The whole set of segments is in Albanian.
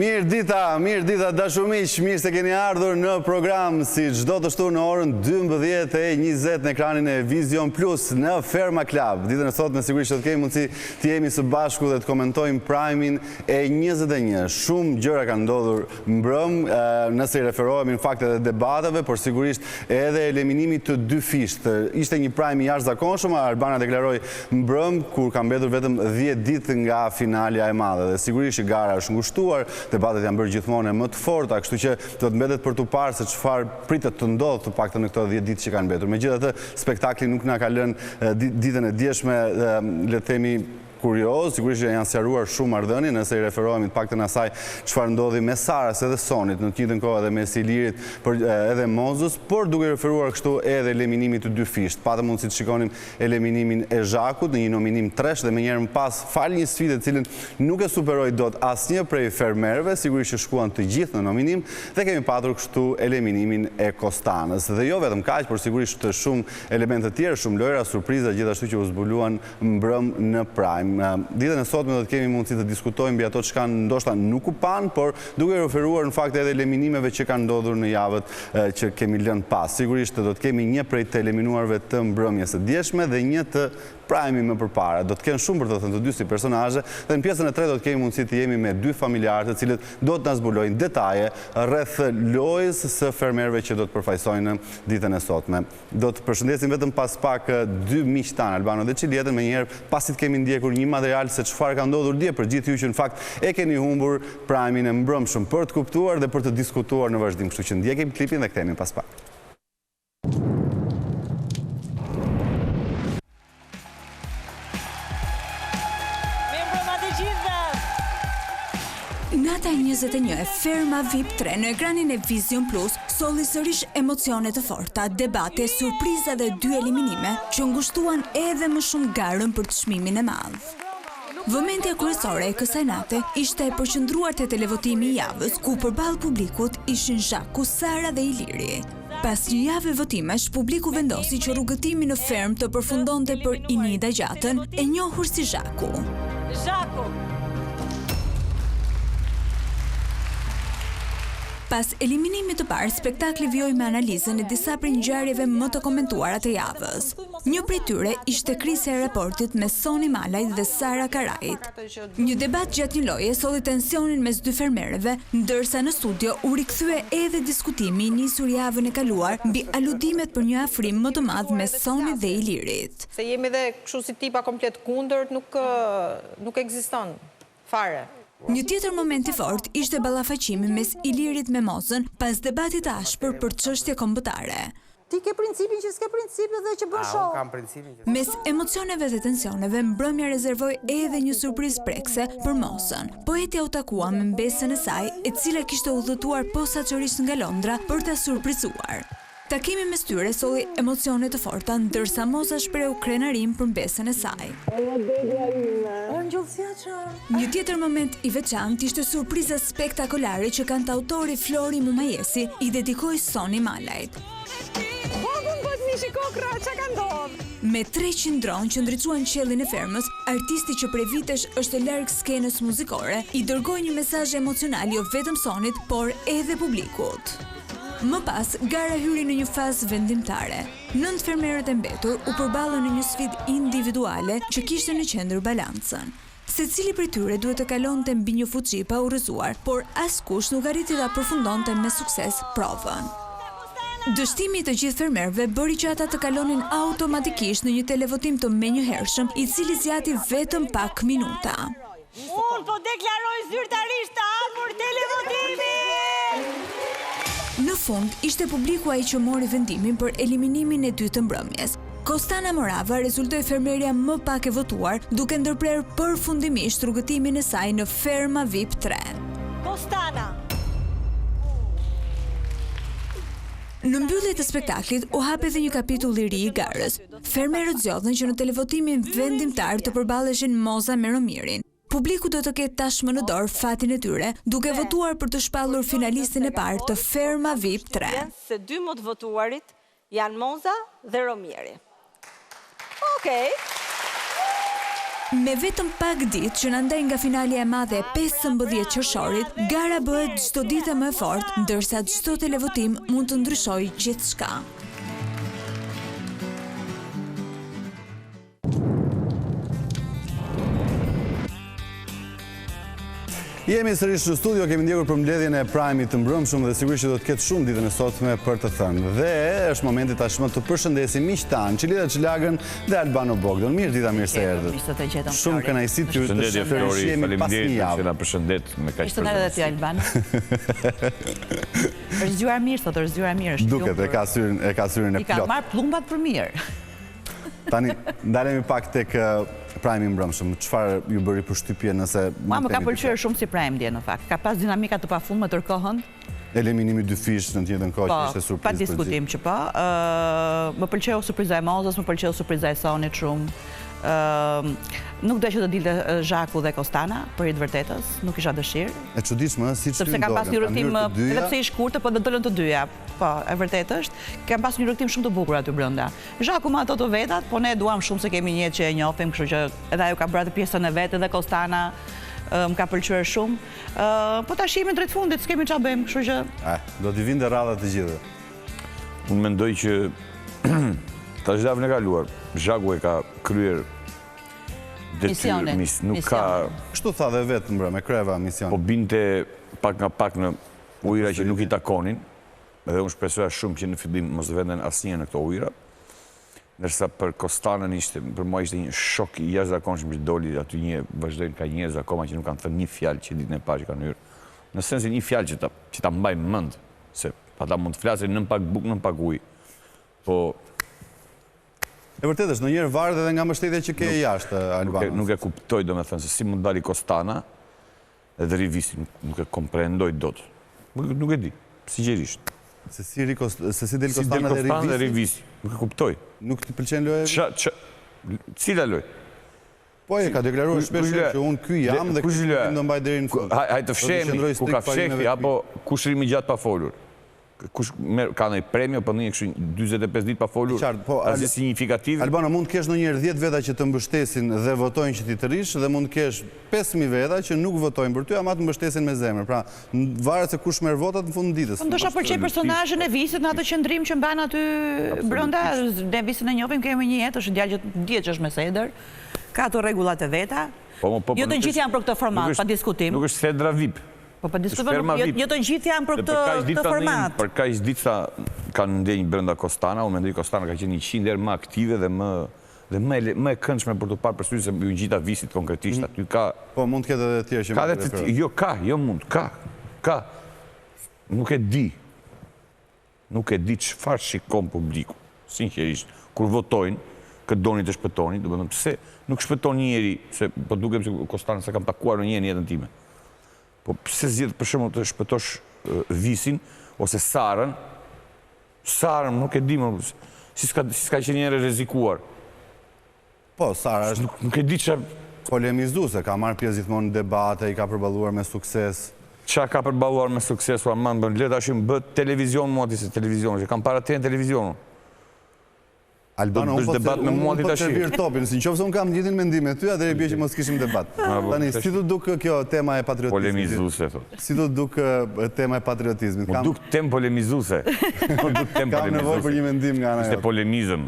Mirë dita dashumiq, mirë se keni ardhur në program si çdo të shtu në orën 12:20 në ekranin e Vision Plus në Ferma Club. Ditën e sotme sigurisht do të kemi mundësi të jemi së bashku dhe të komentojmë Prime-in e 21. Shumë gjëra kanë ndodhur mbrëm, nëse i referohemi në fakt edhe debateve, por sigurisht edhe eliminimi të dy fisht. Ishte një Prime i jashtëzakonshëm, Albana deklaroi mbrëm kur ka mbetur vetëm 10 ditë nga finalja e madhe. Dhe sigurisht gara është ngushtuar, debatet janë bërë gjithmonë më të forta, kështu që do të mbetet për t'u parë se çfarë pritet të ndodhë të paktën në këto 10 ditë që kanë mbetur. Megjithatë, spektakli nuk na ka lënë ditën e djeshme, le të themi, kurioz, sigurisht janë sqaruar shumë marrëdhënie, nëse i referohemi të paktën asaj çfarë ndodhi me Saras edhe Sonit, në të njëjtën kohë edhe me Ilirit edhe Mozës, por duke referuar kështu edhe eliminimit të dy fisht. Patëm mundësi të shikonim eliminimin e Zhakut në një nominim tresh dhe menjëherë më pas fal një sfidë e cilën nuk e superoi dot asnjë prej fermerëve, sigurisht që shkuan të gjithë në nominim dhe kemi patur kështu eliminimin e Kostanës. Dhe jo vetëm kaq, por sigurisht shumë elemente të tjera, shumë lojra, surpriza gjithashtu që u zbuluan mbrëm në Prime. Ditën e sotme do të kemi mundësi të diskutojmë mbi ato çka ndoshta nuk u pan, por duke referuar në fakt edhe eliminimeve që kanë ndodhur në javët që kemi lënë pas. Sigurisht do të kemi një prej të eliminuarve të mbrëmjes së djeshme dhe një të Prime-i më përpara. Do të kenë shumë për të thënë të dy si personazhe dhe në pjesën e tretë do të kemi mundësi të jemi me dy familjarë të cilët do të na zbulojnë detaje rreth lojës së fermerëve që do të përfaqësojnë ditën e sotme. Do të përshëndesim vetëm pas pak dy miq tanë, Albano dhe Çilietën, menjëherë pasi të kemi ndjekur një material se çfarë ka ndodhur dje për gjithë ju që në fakt e keni humbur Prime-in e mbrëmshëm për të kuptuar dhe për të diskutuar në vazhdim. Kështu që ndjekim klipin dhe kthehemi pas pak. Nata 21 e Ferma VIP 3 në ekranin e Vision Plus solli sërish emocione të forta, debate, surpriza dhe dy eliminime që ngushtuan edhe më shumë garën për çmimin e madh. Vëmendja kryesore e kësaj nate ishte e përqendruar te televotimi i javës, ku përballë publikut ishin Zhaku, Sara dhe Iliri. Pas një jave votimesh, publiku vendosi që rrugëtimi në Ferm të përfundonte për Inida Gjatën, e njohur si Zhaku. Pas eliminimit të parë, spektakli vjoi me analizën e disa prej ngjarjeve më të komentuara të javës. Një prej tyre ishte krisja e raportit mes Soni Malajt dhe Sara Karajit. Një debat gjatë një loje solli tensionin mes dy fermerëve, ndërsa në studio u rikthye edhe diskutimi i nisur javën e kaluar mbi aludimet për një afrim më të madh mes Sonit dhe Ilirit. Se jemi dhe kështu si tipa komplet kundërt, nuk ekziston fare. Një tjetër moment i fortë ishte ballafaqimi mes Ilirit me Mozën pas debatit të ashpër për çështje kombëtare. Ti ke principin që s'ke principin dhe që bën show. Mes emocioneve dhe tensioneve, mbrëmja rezervoi edhe një surprizë prekse për Mozën. Poetja u takua me mbesën e saj, e cila kishte udhëtuar posaçërisht nga Londra për ta surprizuar. Takimi mes tyre solli emocione të forta, ndërsa Moza shpreu krenarim për mbesën e saj. Një tjetër moment i veçantë ishte surpriza spektakolare që kantautori Flori Mumajesi i dedikoi Soni Malajt. Me 300 dronë që ndriçuan qiellin e fermës, artisti që prej vitesh është larg skenës muzikore, i dërgoi një mesazh emocional jo vetëm Sonit, por edhe publikut. Më pas, gara hyri në një fazë vendimtare. 9 fermerët e mbetur u përballën në një sfidë individuale që kishte në qendër balancën. Secili prej tyre duhet të kalonte mbi një fuqi pa urrëzuar, por askush nuk arriti ta përfundonte me sukses provën. Dështimi të gjithë fermerëve bëri që ata të kalonin automatikisht në një televotim të menjëhershëm, i cili zgjati vetëm pak minuta. Unë po deklaroj zyrtarisht të hapur televotimin! Në fund, ishte publiku ai që mori vendimin për eliminimin e dytë të mbrëmjes. Kostana Morava rezultoi fermerja më pak e votuar, duke ndërprer përfundimisht rrugëtimin e saj në Ferma VIP 3. Kostana! Në mbyllje të spektaklit u hap edhe një kapitull i ri i garës. Fermerët zgjodhen që në televotimin vendimtar të përballeshin Moza me Romirin. Publiku do të ketë tashmë në dorë fatin e tyre, duke votuar për të shpallur finalistin e parë të Ferma VIP 3. Se dy më të votuarit janë Moza dhe Romiri. Okej. Me vetëm pak ditë që na ndaj nga finalja e madhe e 15 qershorit, gara bëhet çdo ditë më e fortë, ndërsa çdo televotim mund të ndryshojë gjithçka. Jemi sërish në studio, kemi ndjekur për mbledhjen e Prime-it të mbrëmshëm dhe sigurisht që do të ketë shumë ditën e sotme për të thënë. Dhe është momenti tashmë të përshëndesim miqtan, Çelida Çelagën dhe Albano Bogdan. Mirë dita, mirë se erdhët. Shumë kënaqësi ty të shërbejmë pas një javë. Që na përshëndet me kaq Ishte edhe ti Albano. Është zgjuar mirë sot, është zgjuar mirë. Duket e ka syrin e plot. I ka marrë plumbat për mirë. Tani ndalemi pak tek Prime-i mbrëmshëm. Çfarë ju bëri përshtypje nëse Më ka pëlqyer shumë si Prime dje në fakt. Ka pas dinamika të pafundme tërkohën. Eliminimi 2 fish në të njëjtën kohë ishte surprizë. Pa diskutim që po. Më pëlqeu surpriza e Mozës, më pëlqeu surpriza e Sonit shumë. Nuk do që të dilte Zhaku dhe Kostana, për i të vërtetës, nuk isha dëshirë. E çuditshme, siç sepse kam pas një rrugtim, edhe pse i shkurtër, po do dolën të dyja. Po, e vërtetë është, kam pas një rrugtim shumë të bukur aty brenda. Zhaku me ato të vetat, po ne duam shumë se kemi një që e njohim, kështu që edhe ajo ka bërë pjesën e vet, edhe Kostana më ka pëlqyer shumë. Po tash jemi drejt fundit, s'kemi çfarë bëjmë, kështu që do t'i vinte radhat të gjitha. Unë mendoj që tash javën e kaluar, Zhaku e ka kryer detyrë, nuk ka... Kështu tha dhe vetë mbrëm, e kryeva mision. Po binte pak nga pak në ujëra që nuk i takonin, edhe unë shpresoja shumë që në fillim mos venden asnjë në këto ujëra, ndërsa për Kostanën ishte, për mua ishte një shok i jashtëzakonshëm që doli aty vazhdojnë ka njerëz akoma që nuk kanë thënë një fjalë që ditën e parë që kanë hyrë. Në sensin një fjalë që ta mbajnë mend, se ata mund të flasin nën pak bukë, nën pak ujë. Po e vërtetë është, ndonjëherë varet edhe nga mbështetja që ke jashtë Albano. Nuk e kuptoj, domethënë, se si mund dali Kostana edhe Rivisi, nuk e komprendoj dot. Nuk e di, sinqerisht. Se si del Kostana dhe Rivisi, nuk e kuptoj. Nuk t'i pëlqen loja? Cila lojë? Po e ka deklaruar shpesh që unë ky jam dhe ky do mbaj deri në fund. Hajde të fshehemi, ku ka fshehti apo kushrimi gjatë pa folur. Kush ka ndonjë premio për një 45 ditë pa folur, asgjë signifikative. Albano, mund të kesh ndonjëherë 10 veta që të mbështesin dhe votojnë që ti të rish, dhe mund të kesh 5000 veta që nuk votojnë për ty, ama të mbështesin me zemër. Pra, varet se kush merr votat në fund ditës. Ndoshta pëlqej personazhin e Visit në atë qendrim që mban aty brenda. Ne Visin e njohim, kemi një jetë, është djalë që dihet që është meseder, ka ato rregullat e veta. Jo të gjithë janë për këtë format, pa diskutim. Nuk është Fedra VIP. Po pa diskutim, jo të gjithë janë për këtë format. Për kaq ditë sa kanë ndenjë brenda Kostana, unë mendoj Kostana ka qenë 100 herë më aktive dhe më e këndshme për të parë përsëri se ju ngjita Visit konkretisht. Aty ka... Po mund të ketë edhe tjerë që mund të referoj. Jo mund, ka. Nuk e di. Nuk e di çfarë shikon publiku, sinqerisht. Kur votojnë, këtë doni të shpëtoni, do të them pse nuk shpëton njëri, se po dukem se Kostana s'e kam takuar në jetën time. Po pse zgjedh për shembull të shpëtosh Visin ose Sarën? Sarën nuk e di më, si s'ka qenë njëherë rrezikuar. Po, Sara është... Nuk e di çfarë polemizuese, ka marrë pjesë gjithmonë në debate, i ka përballuar me sukses. Çfarë ka përballuar me sukses, Armand, bën le tash bë televizion mua ti se televizion, që kam para të televizionun. Albano, unë po të servir topin, si qofse unë kam njëtin mendim e ty, atëherë bie që mos kishim debat. Tani, si do duk kjo tema e patriotizmit? Polemizuse, thot. Si do duk tema e patriotizmit? Më duk tem polemizuse. Kam nevojë për një mendim nga ana jote. Ishte polemizëm.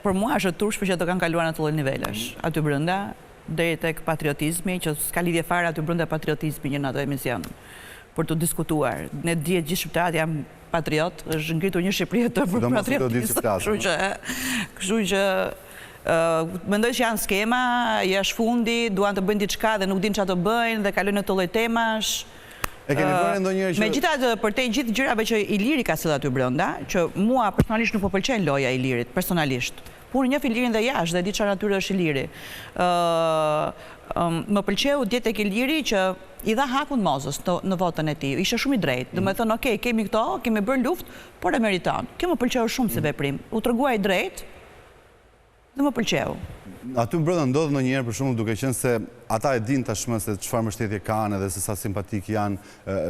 Për mua është turpshme që do kanë kaluar në ato lloj nivelesh, aty brenda, deri tek patriotizmi, që s'ka lidhje fare aty brenda patriotizmi në ato emision, për të diskutuar. Ne dihet gjithë shqiptarët janë patriot, është ngritur një Shqipëri e tërë për patriotisë. Kështu që mendoj që janë skema, jashtë fundi, duan të bëjnë diçka dhe nuk dinë çfarë të bëjnë dhe kalojnë në të lloj temash. E keni vënë ndonjëherë që megjithatë për te gjithë gjërave që Iliri ka sjellë aty brenda, që mua personalisht nuk po pëlqen loja e Ilirit, personalisht. Por një Ilirin dhe jashtë dhe di çfarë natyre është Iliri. Më pëlqeu dje tek Iliri që i dha hakun Mozës në votën e tij. Ishte shumë i drejtë. Do të thonë, okay, kemi këto, kemi bërë luftë, por e meriton. Kjo më pëlqeu shumë si veprim. U tregua i drejtë dhe më pëlqeu. Aty brenda ndodh ndonjëherë për shembull duke qenë se ata e dinë tashmë se çfarë mbështetje kanë edhe se sa simpatik janë,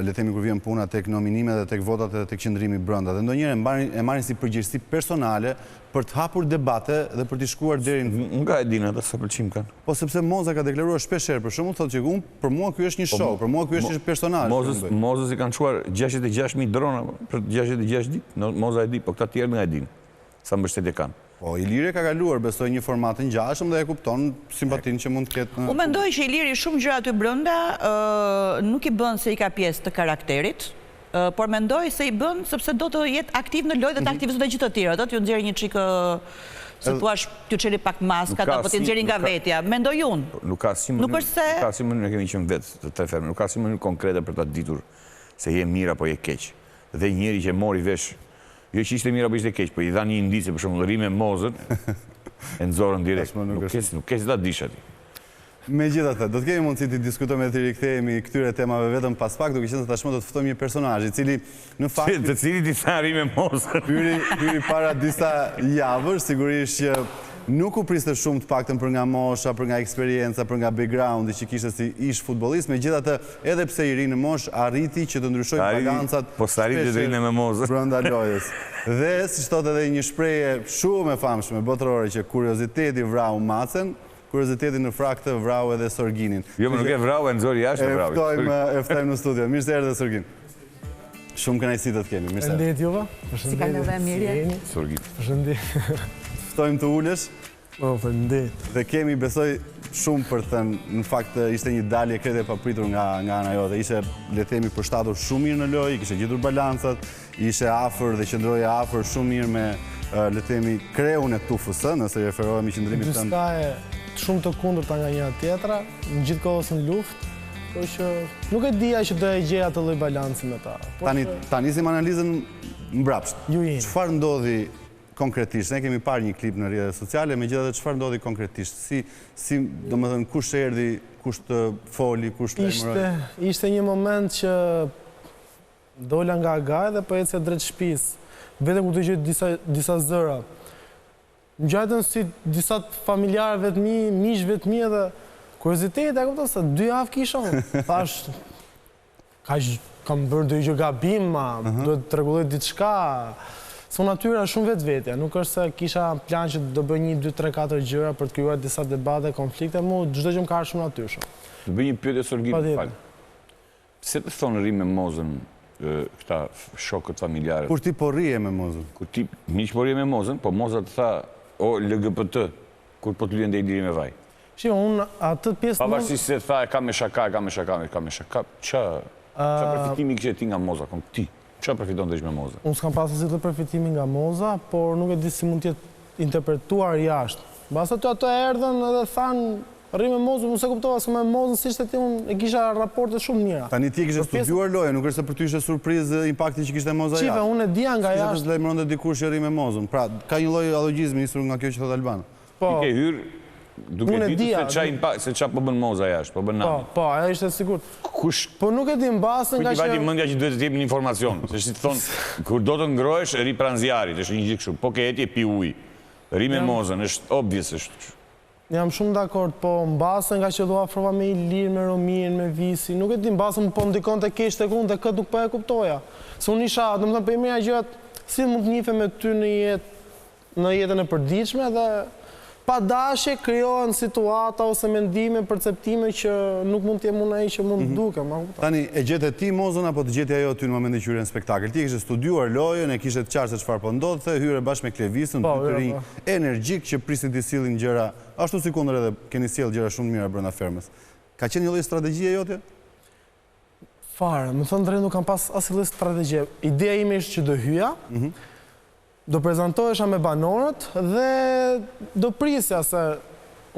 le të themi kur vjen puna tek nominimet dhe tek votat edhe tek qëndrimi brenda. Dhe ndonjëherë e marrin si përgjegjësi personale për të hapur debate dhe për të shkuar deri në... Nga e dinë ata sa pëlqim kanë. Po sepse Moza ka deklaruar shpeshherë, për shembull thotë që për mua ky është një show, për mua ky është një personazh. Mozës i kanë çuar 66.000 drona për 66 ditë. Moza e di, po këta tjerë nga e dinë sa mbështetje kanë. Po, Iliri ka kaluar, besoj, një format të ngjashëm dhe e kupton simpatinë që mund të ketë... U mendoj që Iliri shumë gjëra aty brenda nuk i bën se i ka pjesë të karakterit, por mendoj se i bën sepse do të jetë aktiv në lojë dhe të aktivizojë dhe gjithë të tjerë. Do t'ju nxjerrë një çik, se thua, t'ju çeli pak maskat apo t'i nxjerrin nga vetja. Mendoj unë. Nuk ka si mënyrë ne kemi qenë vetë të tre ferme. Nuk ka si mënyrë konkrete për ta ditur se je mirë apo je keq. Dhe njëri që mori vesh jo që ishte mirë apo ishte keq, po i dha një indicie për shembull rime Mozën, e nxorën direkt. Nuk ke si ta dish aty. Megjithatë, do të kemi mundësi të diskutojmë dhe të rikthehemi këtyre temave vetëm pas pak, duke qenë se tashmë do të ftojmë një personazh i cili në fakt të cilit i tha rime Mozën. Hyri para disa javësh, sigurisht që nuk u priste shumë të paktën për nga mosha, për nga eksperienca, për nga backgroundi që kishte si ish futbollist, megjithatë edhe pse i ri në moshë arriti që të ndryshojë balancat. Po sa arriti të rinë me Mozën brenda lojës. Dhe siç thotë edhe një shprehje shumë e famshme botërore që kurioziteti vrau macen, kurioziteti në frak të vrau edhe Sorginin. Jo, më nuk e vrau, e nxori jashtë e vrau. E ftojmë në studio. Mirë se erdhe Sorgin. Shumë kënaqësi të të kemi. Mirë se erdhe. Përshëndetje Juva. Si ka lëvë mirë? Sorgin. Përshëndetje. Ftojmë të ulesh. Po, përshëndetje. Dhe kemi, besoj, shumë për të thënë, në fakt ishte një dalje krete e papritur nga ana jote. Ishte, le të themi, përshtatur shumë mirë në lojë, kishte gjetur balancat, ishte afër dhe qëndroje afër shumë mirë me, le të themi, kreun e TUFS, nëse referohemi qëndrimit tënd. Diçka e shumë të kundërta nga njëra tjetra, në gjithë kohës në luftë, por që nuk e dija që do e gjeja të lloj balanci me ta. Ta nisim analizën mbrapsht. Ju jeni. Çfarë ndodhi konkretisht? Ne kemi parë një klip në rrjetet sociale, megjithatë çfarë ndodhi konkretisht? Si, domethënë, kush erdhi, kush të foli, kush të emëroi? Ishte një moment që dola nga gaj dhe po ecja drejt shtëpisë. Vetëm ku dëgjoj disa zëra. Ngjajtën si disa familjarë vetëmi, miqë vetëmi edhe kurioziteti, e kupton se 2 javë kisha unë. Thash, kam bërë ndonjë gjë gabim, duhet të rregulloj diçka. Son natyra shumë vetvetja, nuk është se kisha plan që do bëj 1, 2, 3, 4 gjëra për të krijuar disa debate, konflikte, mu çdo gjë më ka shumë natyrshëm. Të bëj një pyetje Sorgin, fal. Pse të thonë rri me Mozën këta shokët familjarë? Kur ti po rrije me Mozën? Kur ti miq po rrije me Mozën, po Moza të tha o LGBT kur po të lyen dhe i diri me vaj. Shiko, unë atë pjesë... Pavarësisht se tha ka me shaka. Qa përfitimi kështë ti nga Moza, kom ti? Qa përfiton të ishë me Moza? Unë s'kam pasur si të përfitimi nga Moza, por nuk e di si mund tjetë interpretuar jashtë. Basta të ato erdhen edhe thanë, rri me Mozën, unë se kuptova se me Mozën si ishte ti unë e kisha raporte shumë mira. Tani ti kishe studiuar lojë, nuk është se për ty ishte surprizë impakti që kishte Moza jashtë. Qive, unë e dija nga jashtë. Kishte për lajmëron dhe dikur që rri me Mozën. Pra, ka një lloj allogizmi nisur nga kjo që thot Albana. Po. I ke hyrë duke ditur se qa po bën Moza jashtë, po bën nami. Po, ajo ishte sigurt. Po nuk e di mbasën nga që... Kujti vati mëndja që duhet të jepin informacion. Se si të thonë, kur do të ngrohesh, ri pranë zjarit, është një gjithë kështu. Po ke etje pi ujë. Ri me Mozën, është obvious është. Jam shumë dakord, po mbasën nga që do afrova me Ilir, me Romin, me Visi. Nuk e di mbasën po ndikon të kesh të kun dhe këtë nuk po e kuptoja. Se unë isha, do më thënë, për i mira gjërat, si mund të njife me ty në jetën e përditshme dhe pa dashje krijohen situata ose mendime, perceptime që nuk mund t'jem unë ai që mund të duke. Tani, e gjete ti Mozën apo të gjete ajo ty në momentin që hyre në spektakël? Ti kishe studiuar lojën, e kishe të qartë se çfarë po ndodhte, hyre bashkë me Klevisën, dy të rinj energjik që prisin të sillin gjëra, ashtu si kundër edhe keni sjell gjëra shumë mira brenda fermës. Ka qenë një lloj strategjie jote? Fare, më thënë drejt nuk kam pas asnjë lloj strategje. Ideja ime ishte që do hyja, do prezentohesha me banorët dhe do prisja se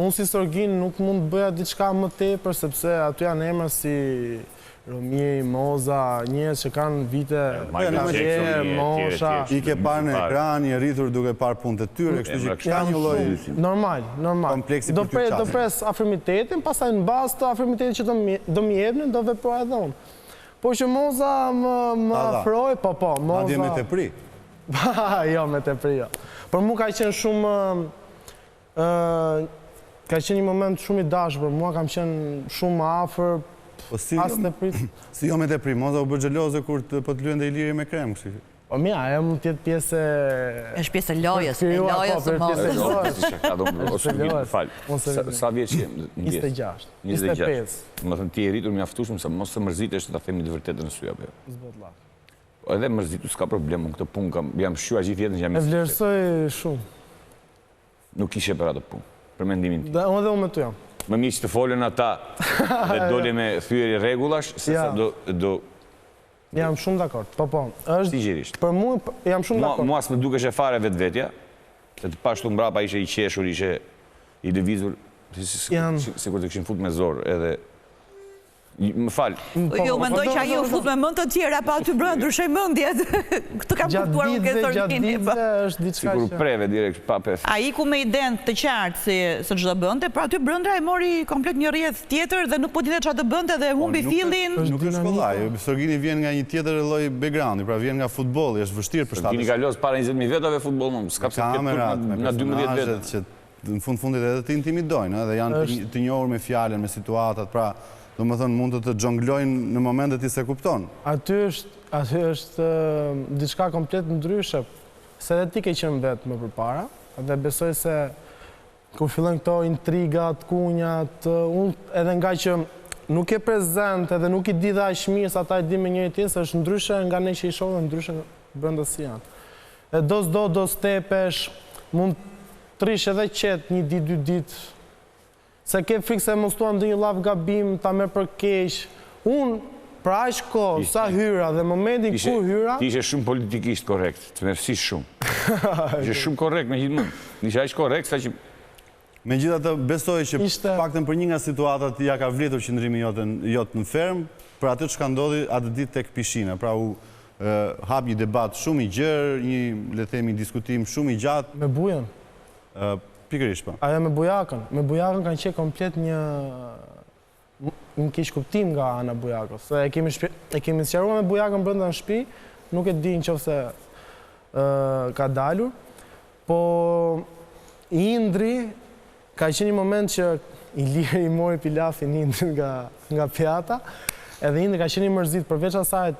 unë si Sorgin nuk mund të bëja diçka më tepër sepse aty janë emra si Romi, Moza, njerëz që kanë vite mosha. I ke parë në ekran, i rritur duke parë punët e tyre, kështu që ka një lloj normal. Kompleksi për ty çfarë? Do pres afirmitetin, pastaj në bazë të afirmitetit që do më jepnin, do veproj edhe unë. Po që Moza më afroi, po, Moza... Madje me tepri. Jo, me tepri, jo. Por mu ka qenë shumë ka qenë një moment shumë i dashur, për mua kam qenë shumë më afër, as të prit. Si jo me deprim, Moza u bë xheloze kur po të luajnë Iliri me krem, kështu. Po mia, ajo mund të jetë pjesë është pjesë e lojës së Mozës. Sa vjeç je? 26, 25. Më thënë ti e rritur mjaftueshëm se mos të mërzitesh ta themi të vërtetën në sy apo jo. Zbotllak. Edhe mërzitu s'ka problem, këtë punë jam shqyua gjithë jetën që jam e vlerësoj shumë. Nuk ishe për atë punë, për mendimin ti. Edhe unë me tu jam. Më mirë që të folën ata dhe dole me thyeri rregullash, se sa do... Jam shumë dakord, po. Sigurisht. Për mua, jam shumë dakord. Mua s'më dukesh e fare vetvetja, se të pashtu mbrapa ishe i qeshur, ishe i lëvizur, sikur të kishin fut me zor, edhe... Më falë. Jo, mendoj që ajo fut me mend të tjera, pa aty brenda ndryshoj mendjet. Këtë kam kuptuar unë këtë Orlini. Gjatë është diçka sikur preve direkt pa pef. Ai ku me idenë të qartë se ç'do bënte, pra aty brenda e mori komplet një rrjedh tjetër dhe nuk po dinte çfarë të bënte dhe humbi fillin. Nuk është kollaj. Sorgini vjen nga një tjetër lloj backgroundi, pra vjen nga futbolli, është vështirë për shtatë. Sorgini ka los para 20.000 vetave futboll, s'ka pse të ketë nga 12 vjet. Në fundit edhe të intimidojnë, edhe janë të njohur me fjalën, me situatat, pra do më thënë mund të të xhonglojnë në momentet i se kupton. Aty është diçka komplet ndryshe, se dhe ti ke qenë vetë më përpara, dhe besoj se kur fillojnë këto intrigat, kunjat, unë edhe nga që nuk e prezent edhe nuk i di dhe aq mirë sa ata i di me njëri tjetrin, është ndryshe nga ne që i shohim, ndryshe brenda si janë. E do stepesh, mund të rish edhe qet një ditë, 2 ditë, se ke frikë se mos tuam ndonjë llav gabim, ta merr për keq. Unë për aq kohë sa hyra dhe momentin ku hyra, ti ishe shumë politikisht korrekt, të mërsisht shumë. Ishe shumë korrekt me gjithmonë. Ishe aq korrekt sa që megjithatë besoj që paktën për një nga situatat ja ka vlitur qëndrimi jot në ferm, për atë çka ndodhi atë ditë tek pishina. Pra u hap një debat shumë i gjerë, një le të themi diskutim shumë i gjatë me Bujën. Pikërisht po. Ajo me Bujakën. Me Bujakën kanë qenë komplet një keq kuptim nga ana Bujakës. Se e kemi sqaruar me Bujakën brenda në shtëpi, nuk e di nëse ka dalur, po Indri ka qenë një moment që Iliri i mori pilafin Indrin nga pjata, edhe Indri ka qenë i mërzit përveç asaj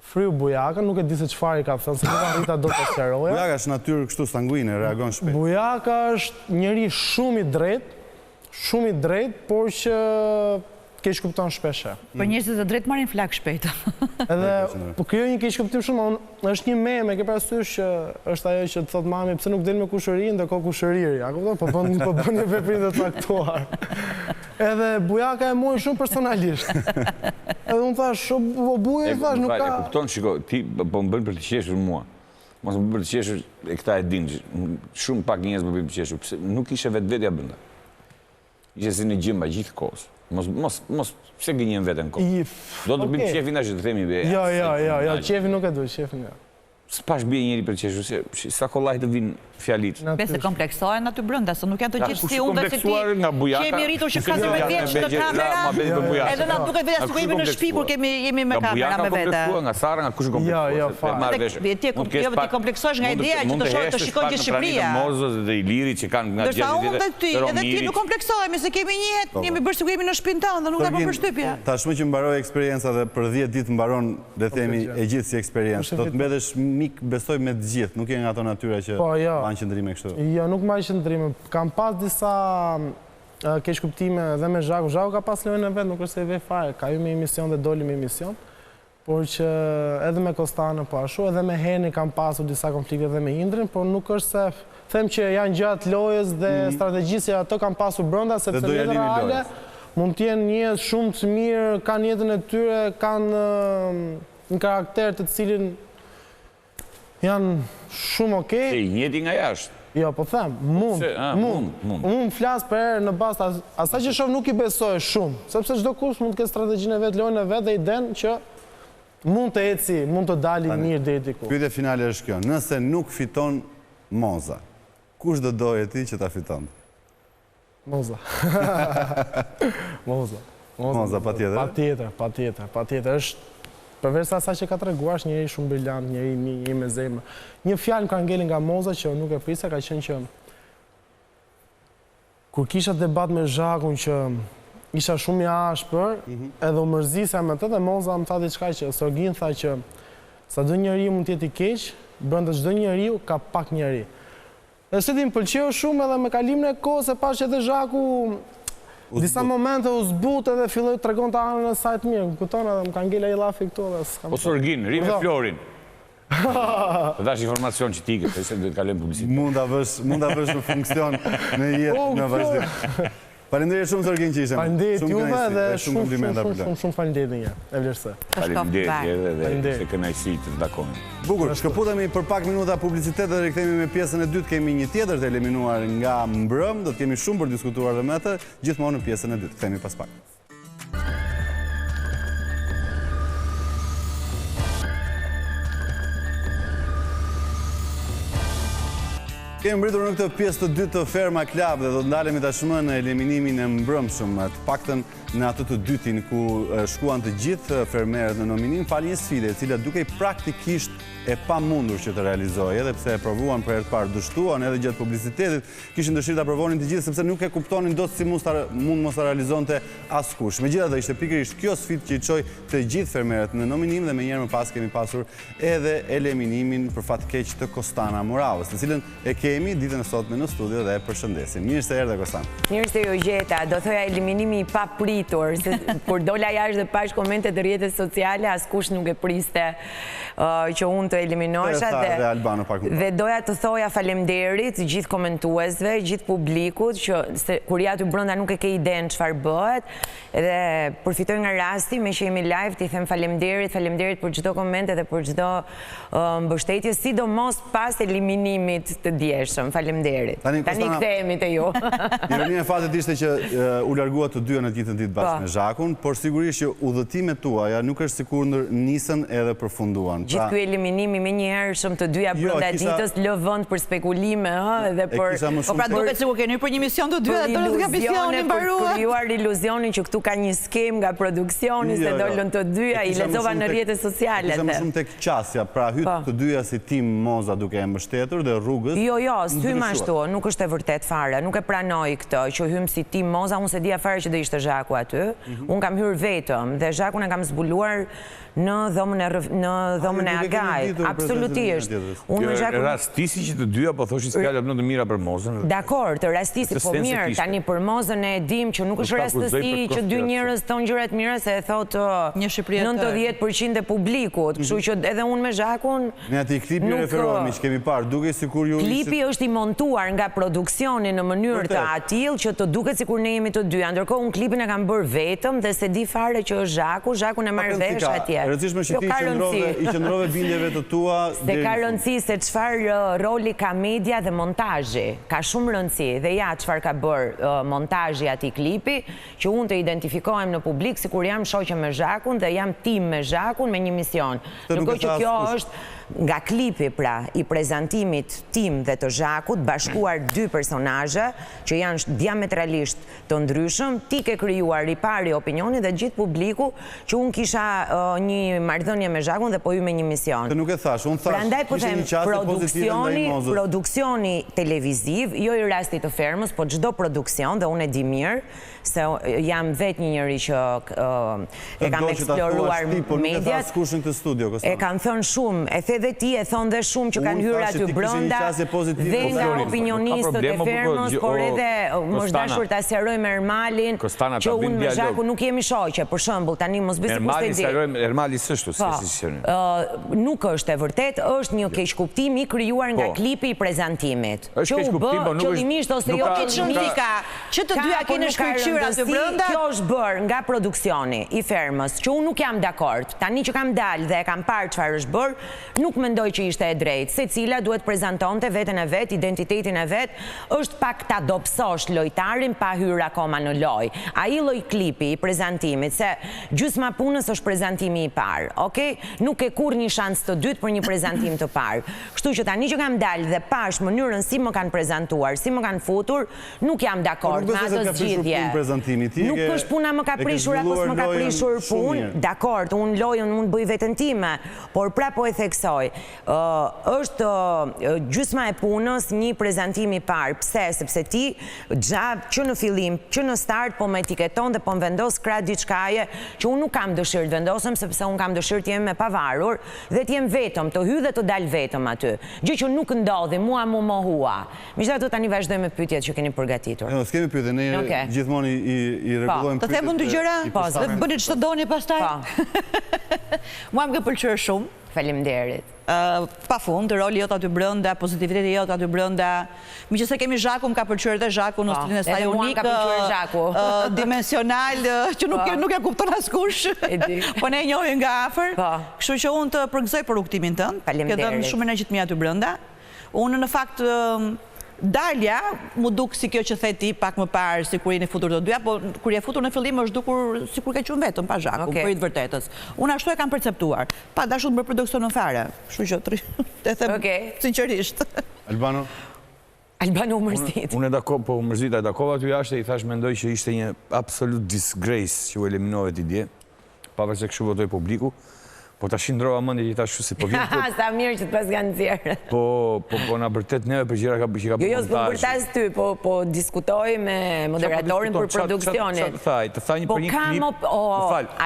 fryu Bujakën, nuk e di se çfarë i ka thënë, se nuk arrita do të sqaroja. Bujaka është natyrë kështu sanguine, reagon shpejt. Bujaka është njëri shumë i drejt, por që keq kupton shpesh. Po njerëzit e drejt marrin flak shpejt. Edhe po krijoj një keq kuptim shumë, është një meme, ke parasysh që është ajo që thot mami, pse nuk del me kushëri, ndërkohë kushëriri, a kupton? Po bën një veprim të caktuar. Edhe Bujaka e mori shumë personalisht. Edhe unë thash, o Buja, thash, nuk ka... E kupton, shiko, ti po më bën për të qeshur mua. Mos më bën për të qeshur, e këta e dinë, shumë pak njerëz më bën për të qeshur, nuk ishe vetvetja brenda. Ishe si në gjimba gjithë kohës. Mos, pse gënjen veten kohë. Do të bëjmë qefin tash të themi be. Jo, qefin nuk e duhet, qefin jo. S'pash bie njëri për të qeshur, sa kollaj të vinë fjalit. Besë kompleksohen aty brenda, se nuk janë të gjithë si unë dhe si ti. Kemi rritur që 14 vjeç në kamera, edhe na duket vetë sikur jemi në shtëpi kur jemi me kamera me vete. Nga Sara, nga kush kompleksuar. Ti kompleksohesh nga ideja që të shikojë gjithë Shqipëria. Mozës dhe Ilirit që kanë nga gjithë edhe ti nuk kompleksohemi se kemi një jetë, jemi bërë sikur jemi në shtëpinë tonë dhe nuk ka për shtypje. Tashmë që mbaroi eksperjenca dhe për 10 ditë mbaron, le të themi, e gjithë si eksperiencë. Do të mbetesh mik, besoj me të gjithë, nuk je nga ato natyra që kanë qëndrime kështu. Jo, nuk marrë qëndrime. Kam pas disa keq kuptime dhe me Zhaku. Zhaku ka pas lojën e vetë, nuk është se i vej fare. Ka ju me emision dhe doli me emision. Por që edhe me Kostanë po ashtu, edhe me Heni kam pasur disa konflikte dhe me Indrin, por nuk është se them që janë gjatë lojës dhe strategjisë që ato kam pasur brenda, sepse në jetë reale mund t'jenë njerëz shumë të mirë, kanë jetën e tyre, kanë një karakter të cilin janë shumë okej. Njëti nga jashtë. Jo, po them, mund. Unë flasë për herë në bazë, asaj që shoh nuk i besoj shumë, sepse çdo kush mund të ketë strategjinë e vet, lojën e vet dhe idenë që mund të eci, mund të dalin mirë deri diku. Pyetja finale është kjo, nëse nuk fiton Moza, kush do doje ti që ta fiton? Moza. Moza, patjetër. Patjetër, është përveç asaj që ka treguar, është njëri shumë brillant, njëri me zemër. Një fjalë ka ngelin nga Moza që nuk e prisja, ka qenë që kur kisha debat me Zhakun që isha shumë i ashpër, edhe u mërzisja me të dhe Moza më tha diçka që Sorgin tha që sa do njeriu mund t'jeti keq, brenda çdo njeriu ka pak njeri. Dhe se ti më pëlqeu shumë edhe me kalimin e kohës e pash që edhe Zhaku disa momente u zbut edhe filloi të tregonte anën e saj të mirë, kupton edhe më ka ngela i llafi këtu edhe s'kam. Po Sorgin, ri me Florin. Të dash informacion që ti këtë, se do të kalojmë publicitet. Mund ta vësh në funksion në jetë në vazhdim. Faleminderit shumë Sorgin që ishe. Faleminderit juve dhe shumë komplimenta për të. Shumë faleminderit një. E vlerësoj. Faleminderit edhe se kënaqësi të takonin. Bukur, shkëputemi për pak minuta publicitet dhe rikthehemi me pjesën e dytë. Kemi një tjetër të eliminuar nga mbrëm, do të kemi shumë për diskutuar dhe me të, gjithmonë në pjesën e dytë. Kthehemi pas pak. Kemi mbritur në këtë pjesë të dytë të Ferma Club dhe do të ndalemi tashmë në eliminimin e mbrëmshëm, të paktën në atë të dytin ku shkuan të gjithë fermerët në nominim, fali një sfide, e cila dukej praktikisht e pamundur që të realizojë, edhe pse e provuan për herë të parë, dështuan edhe gjatë publicitetit, kishin dëshirë ta provonin të gjithë sepse nuk e kuptonin dot si mund mos ta realizonte askush. Megjithatë ishte pikërisht kjo sfidë që i çoi të gjithë fermerët në nominim dhe më njëherë më pas kemi pasur edhe eliminimin për fat keq të Kostana Moravës, të cilën e kemi ditën e sotme në studio dhe e përshëndesim. Mirë se erdhe Kostan. Mirë se ju gjeta. Do thoja eliminimi i papritur, se kur dola jashtë dhe pash komente të rrjetet sociale, askush nuk e priste që unë të eliminohesha dhe doja të thoja faleminderit gjithë komentuesve, gjithë publikut që kur ja aty brenda nuk e ke idenë çfarë bëhet dhe përfitoj nga rasti me që jemi live t'i them faleminderit për çdo koment dhe për çdo mbështetje, sidomos pas eliminimit të djeshëm. Faleminderit. Tani kthehemi te ju. Ironia e fatit ishte që u largua të dyja në të njëjtën ditë bashkë me Zhakun, por sigurisht që udhëtimet tuaja nuk është sikur nisën edhe përfunduan. Gjithë ky eliminimi me njëhershëm të dyja brenda ditës lë vend për spekulime, dhe për po pra duket sikur keni për një mision të dyja dhe do të misionin mbaruar. Për juar iluzionin që këtu ka një skem nga produksioni se dolën të dyja, i lexova në rrjetet sociale. Isha më shumë tek qasja, pra hyt të dyja si tim Moza duke e mbështetur dhe rrugës. Jo, s'hym ashtu, nuk është e vërtet fare, nuk e pranoj këtë që hym si tim Moza, unë se dija fare që do ishte Zhaku aty. Unë kam hyrë vetëm dhe Zhakun e kam zbuluar në dhomën e Agajt. Absolutisht. Rastisi që të dyja po thoshin s'ka lënë të mira për Mozën. Dakor, të rastisi po mirë, tani për Mozën e dim që nuk është rastësi që dy njerëz thonë gjëra të mira se e thotë 90% e publikut, kështu që edhe unë me Zhakun ne aty klipi referohemi që kemi parë, duke sikur ju klipi është i montuar nga produksioni në mënyrë të atill që të duket sikur ne jemi të dyja, ndërkohë unë klipin e kam bërë vetëm dhe se di fare që është Zhakun e marr vesh atje. Rëndësishme që ti i qëndrove bindjeve të tua. Se ka rëndësi se çfarë roli ka media dhe montazhi. Ka shumë rëndësi dhe ja çfarë ka bërë montazhi atij klipi, që unë të identifikohem në publik sikur jam shoqe me Zhakun dhe jam tim me Zhakun me një mision. Ndërkohë që kjo është nga klipi pra i prezantimit tim dhe të Zhakut, bashkuar dy personazhe që janë diametralisht të ndryshëm, ti ke krijuar i pari opinionin dhe gjithë publiku që unë kisha një marrëdhënie me Zhakun dhe po hyj me një mision. Të nuk e thash, unë thash. Prandaj po them produksioni televiziv, jo i rasti të Fermës, po çdo produksion dhe unë e di mirë se jam vetë një njeri që e kam eksploruar mediat. E kanë thënë shumë, e the dhe ti, e thonë dhe shumë që kanë hyrë aty brenda dhe nga opinionistët e Fermës, por edhe më është dashur ta sqaroj me Ermalin që unë me Zhakun nuk jemi shoqe, për shembull, tani mos bëj sikur s'e di. Ermali s'është se nuk është e vërtet, është një keqkuptim i krijuar nga klipi i prezantimit. Që u bë qëllimisht ose jo keqkuptim, që të dyja keni shkëlqyer aty brenda. Kjo është bërë nga produksioni i Fermës, që unë nuk jam dakord. Tani që kam dalë dhe e kam parë çfarë është bërë, nuk mendoj që ishte e drejtë. Secila duhet prezantonte veten e vet, identitetin e vet, është pak ta dobësosh lojtarin pa hyrë akoma në lojë. Ai lloj klipi i prezantimit, se gjysma punës është prezantimi i parë, okay? Nuk ke kurrë një shans të dytë për një prezantim të parë. Kështu që tani që kam dalë dhe pash mënyrën si më kanë prezantuar, si më kanë futur, nuk jam dakord me atë zgjidhje. Nuk është puna më ka prishur apo s'më ka prishur punë. Dakord, unë lojën mund bëj veten time, por prapë po e theksoj. shpjegoj. Është gjysma e punës një prezantimi parë. Pse? Sepse ti gjabë që në fillim, që në start po me etiketon dhe po më vendos krah diçkaje që unë nuk kam dëshirë të vendosem sepse unë kam dëshirë të jem me pavarur dhe të jem vetëm, të hy dhe të dal vetëm aty. Gjë që nuk ndodhi, mua mu mohua. Megjithatë tani vazhdoj me pyetjet që keni përgatitur. Jo, s'kemi pyetje, ne gjithmonë i rregullojmë pyetjet. Të them unë dy gjëra, dhe bëni ç'të doni pastaj. Mua më ka pëlqyer shumë. Faleminderit. Pafund, roli jot aty brenda, pozitiviteti jot aty brenda. Megjithëse kemi Zhaku, më ka pëlqyer edhe Zhaku në stilin e saj unik, dimensional, që nuk e kupton askush. Po ne e njohim nga afër. Kështu që unë të përgëzoj për rrugtimin tënd. Ke dhënë shumë energji të mia aty brenda. Unë në fakt dalja mu duk si kjo që the ti pak më parë si kur jeni futur të dyja, po kur je futur në fillim është dukur si kur ka qenë vetëm pa Zhaku, për i të vërtetës. Unë ashtu e kam perceptuar. Pa dashur të bërë produksion në fare. Kështu që të them sinqerisht. Albano? Albano u mërzit. Unë po mërzit e dakova aty jashtë e i thash mendoj që ishte një absolute disgrace që u eliminove t'i dje, pavarësisht se kështu votoi publiku. Po ta shindrova mendje që ta shu si po vjen. Sa mirë që të pas kanë nxjerrë. Po na vërtet neve për gjëra që ka bërë montazh. Jo, s'po vërtas ty, po diskutoj me moderatorin për produksionin. Të thaj një për një klip.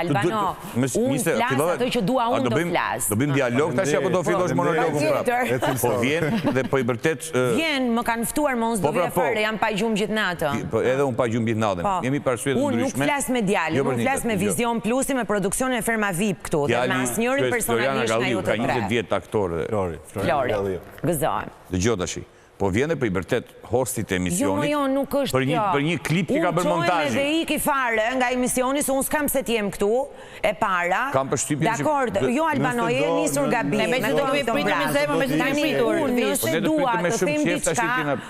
Albano, unë flas ato që dua unë do flas. Do bëjmë dialog tash apo do fillosh monologun prapë? Po vjen dhe po i vërtet vjen, më kanë ftuar mos do vi fare, jam pa gjumë gjithë natën. Po edhe unë pa gjumë gjithë natën. Jemi për arsye të ndryshme. Unë nuk flas me djalin, unë flas me Vizion Plusi me produksionin e Ferma VIP këtu dhe njëri personalisht nga ju të tre. Ka 20 vjetë aktor dhe... Flori, gëzohem. Dhe gjota shi. Po vjen dhe për i bërtet hostit e emisionit. Jo, nuk është kjo. Për një klip që ka bërë montazhi. Unë qojnë edhe iki fare nga emisioni, se unë s'kam se t'jem këtu, e para. Kam përshtypjen që... Dakord, jo Albano, e nisur gabim. Me që do të pritur me zemë, me që do të pritur. Unë nëse dua të them diçka,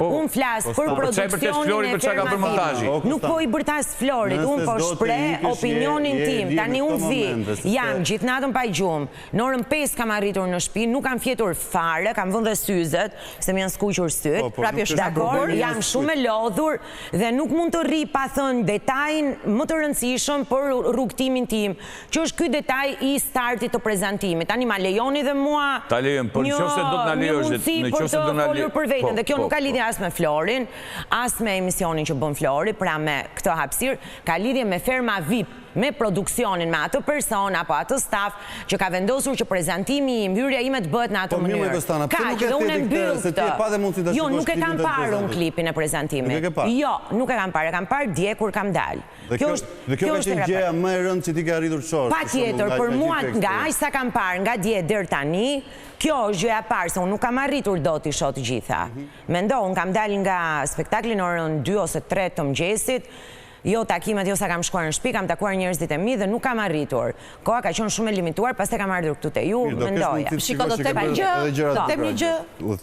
unë flas për produksionin e Ferma VIP. Nuk po i bërtas Florit, unë po shpreh opinionin tim. Tani unë vi, jam gjithë natën pa gjumë. Në orën 5 kam arritur në shtëpi, nuk kam fjetur fare, kam vënë dhe syzet, se më janë skuqur Dakor, jam shumë e lodhur dhe nuk mund të rri pa thënë detajin më të rëndësishëm për rrugtimin tim, që është ky detaj i startit të prezantimit. Tani ma lejoni dhe mua një mundësi për të folur për veten. Dhe kjo nuk ka lidhje as me Florin, as me emisionin që bën Flori, pra me këtë hapësirë, ka lidhje me Ferma VIP, me produksionin, me atë person apo atë staf që ka vendosur që prezantimi i hyrja ime të bëhet në atë mënyrë. Ka që dhe unë e mbyll këtë. Jo, nuk e kam parë unë klipin e prezentimit. Jo, nuk e kam parë dje kur kam dalë. Dhe kjo ka qenë gjëja më e rëndë që ti ke arritur të shohësh. Patjetër, për mua nga aq sa kam parë nga dje deri tani, kjo është gjëja e parë, se unë nuk kam arritur dot të shoh të gjitha. Mendo, unë kam dalë nga spektakli në orën 2 ose 3 të mëngjesit. Jo takimet, jo sa kam shkuar në shtëpi, kam takuar njerëzit e mi dhe nuk kam arritur. Koha ka qenë shumë e limituar, pastaj kam ardhur këtu te ju, mendoja. Shiko, do të them një gjë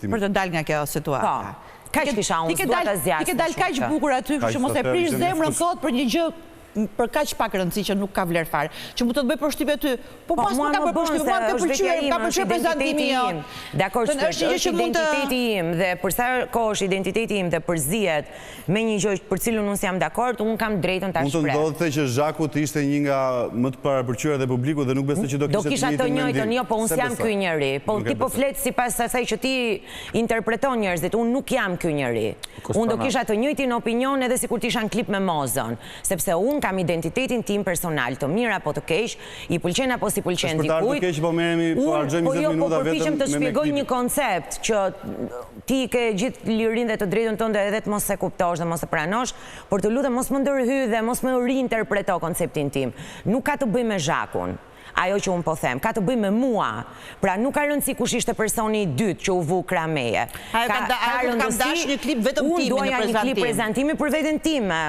për të dalë nga kjo situata. Kaq kisha unë, s'dua ta zgjas. Ti ke dalë kaq bukur aty, kështu mos e prish zemrën kot për një gjë për kaq pak rëndësi që nuk ka vlerë fare. Që mund të bëj përshtypje ty. Po pas nuk ka bërë përshtypje, mua ka pëlqyer prezantimi im. Dakor, është identiteti im dhe për sa kohë është identiteti im dhe përzihet me një gjë për cilën unë jam dakord, unë kam drejtën ta shpreh. Mund të ndodhte që Zhaku të ishte një nga më të parapërqyra dhe publiku dhe nuk besoj që do kisha të njëjtën, jo, po unë jam ky njeri. Po ti po flet sipas asaj që ti interpreton njerëzit, unë nuk jam ky njeri. Unë do kisha të njëjtin opinion edhe sikur të isha në klip me Mozën, sepse unë kam identitetin tim personal, të mirë apo të keq, i pëlqen apo si pëlqen dikujt. Për të keq po merremi, po harxojmë 20 minuta vetëm me përpiqem të shpjegoj një koncept që ti ke gjithë lirinë dhe të drejtën tënde edhe të mos e kuptosh dhe mos e pranosh, por të lutem mos më ndërhy dhe mos më riinterpreto konceptin tim. Nuk ka të bëjë me Zhakun. Ajo që unë po them, ka të bëj me mua. Pra nuk ka rëndësi kush ishte personi i dytë që u vu krah meje. Kam dash një klip vetëm time në prezantim. Unë doja një klip prezantimi për veten time.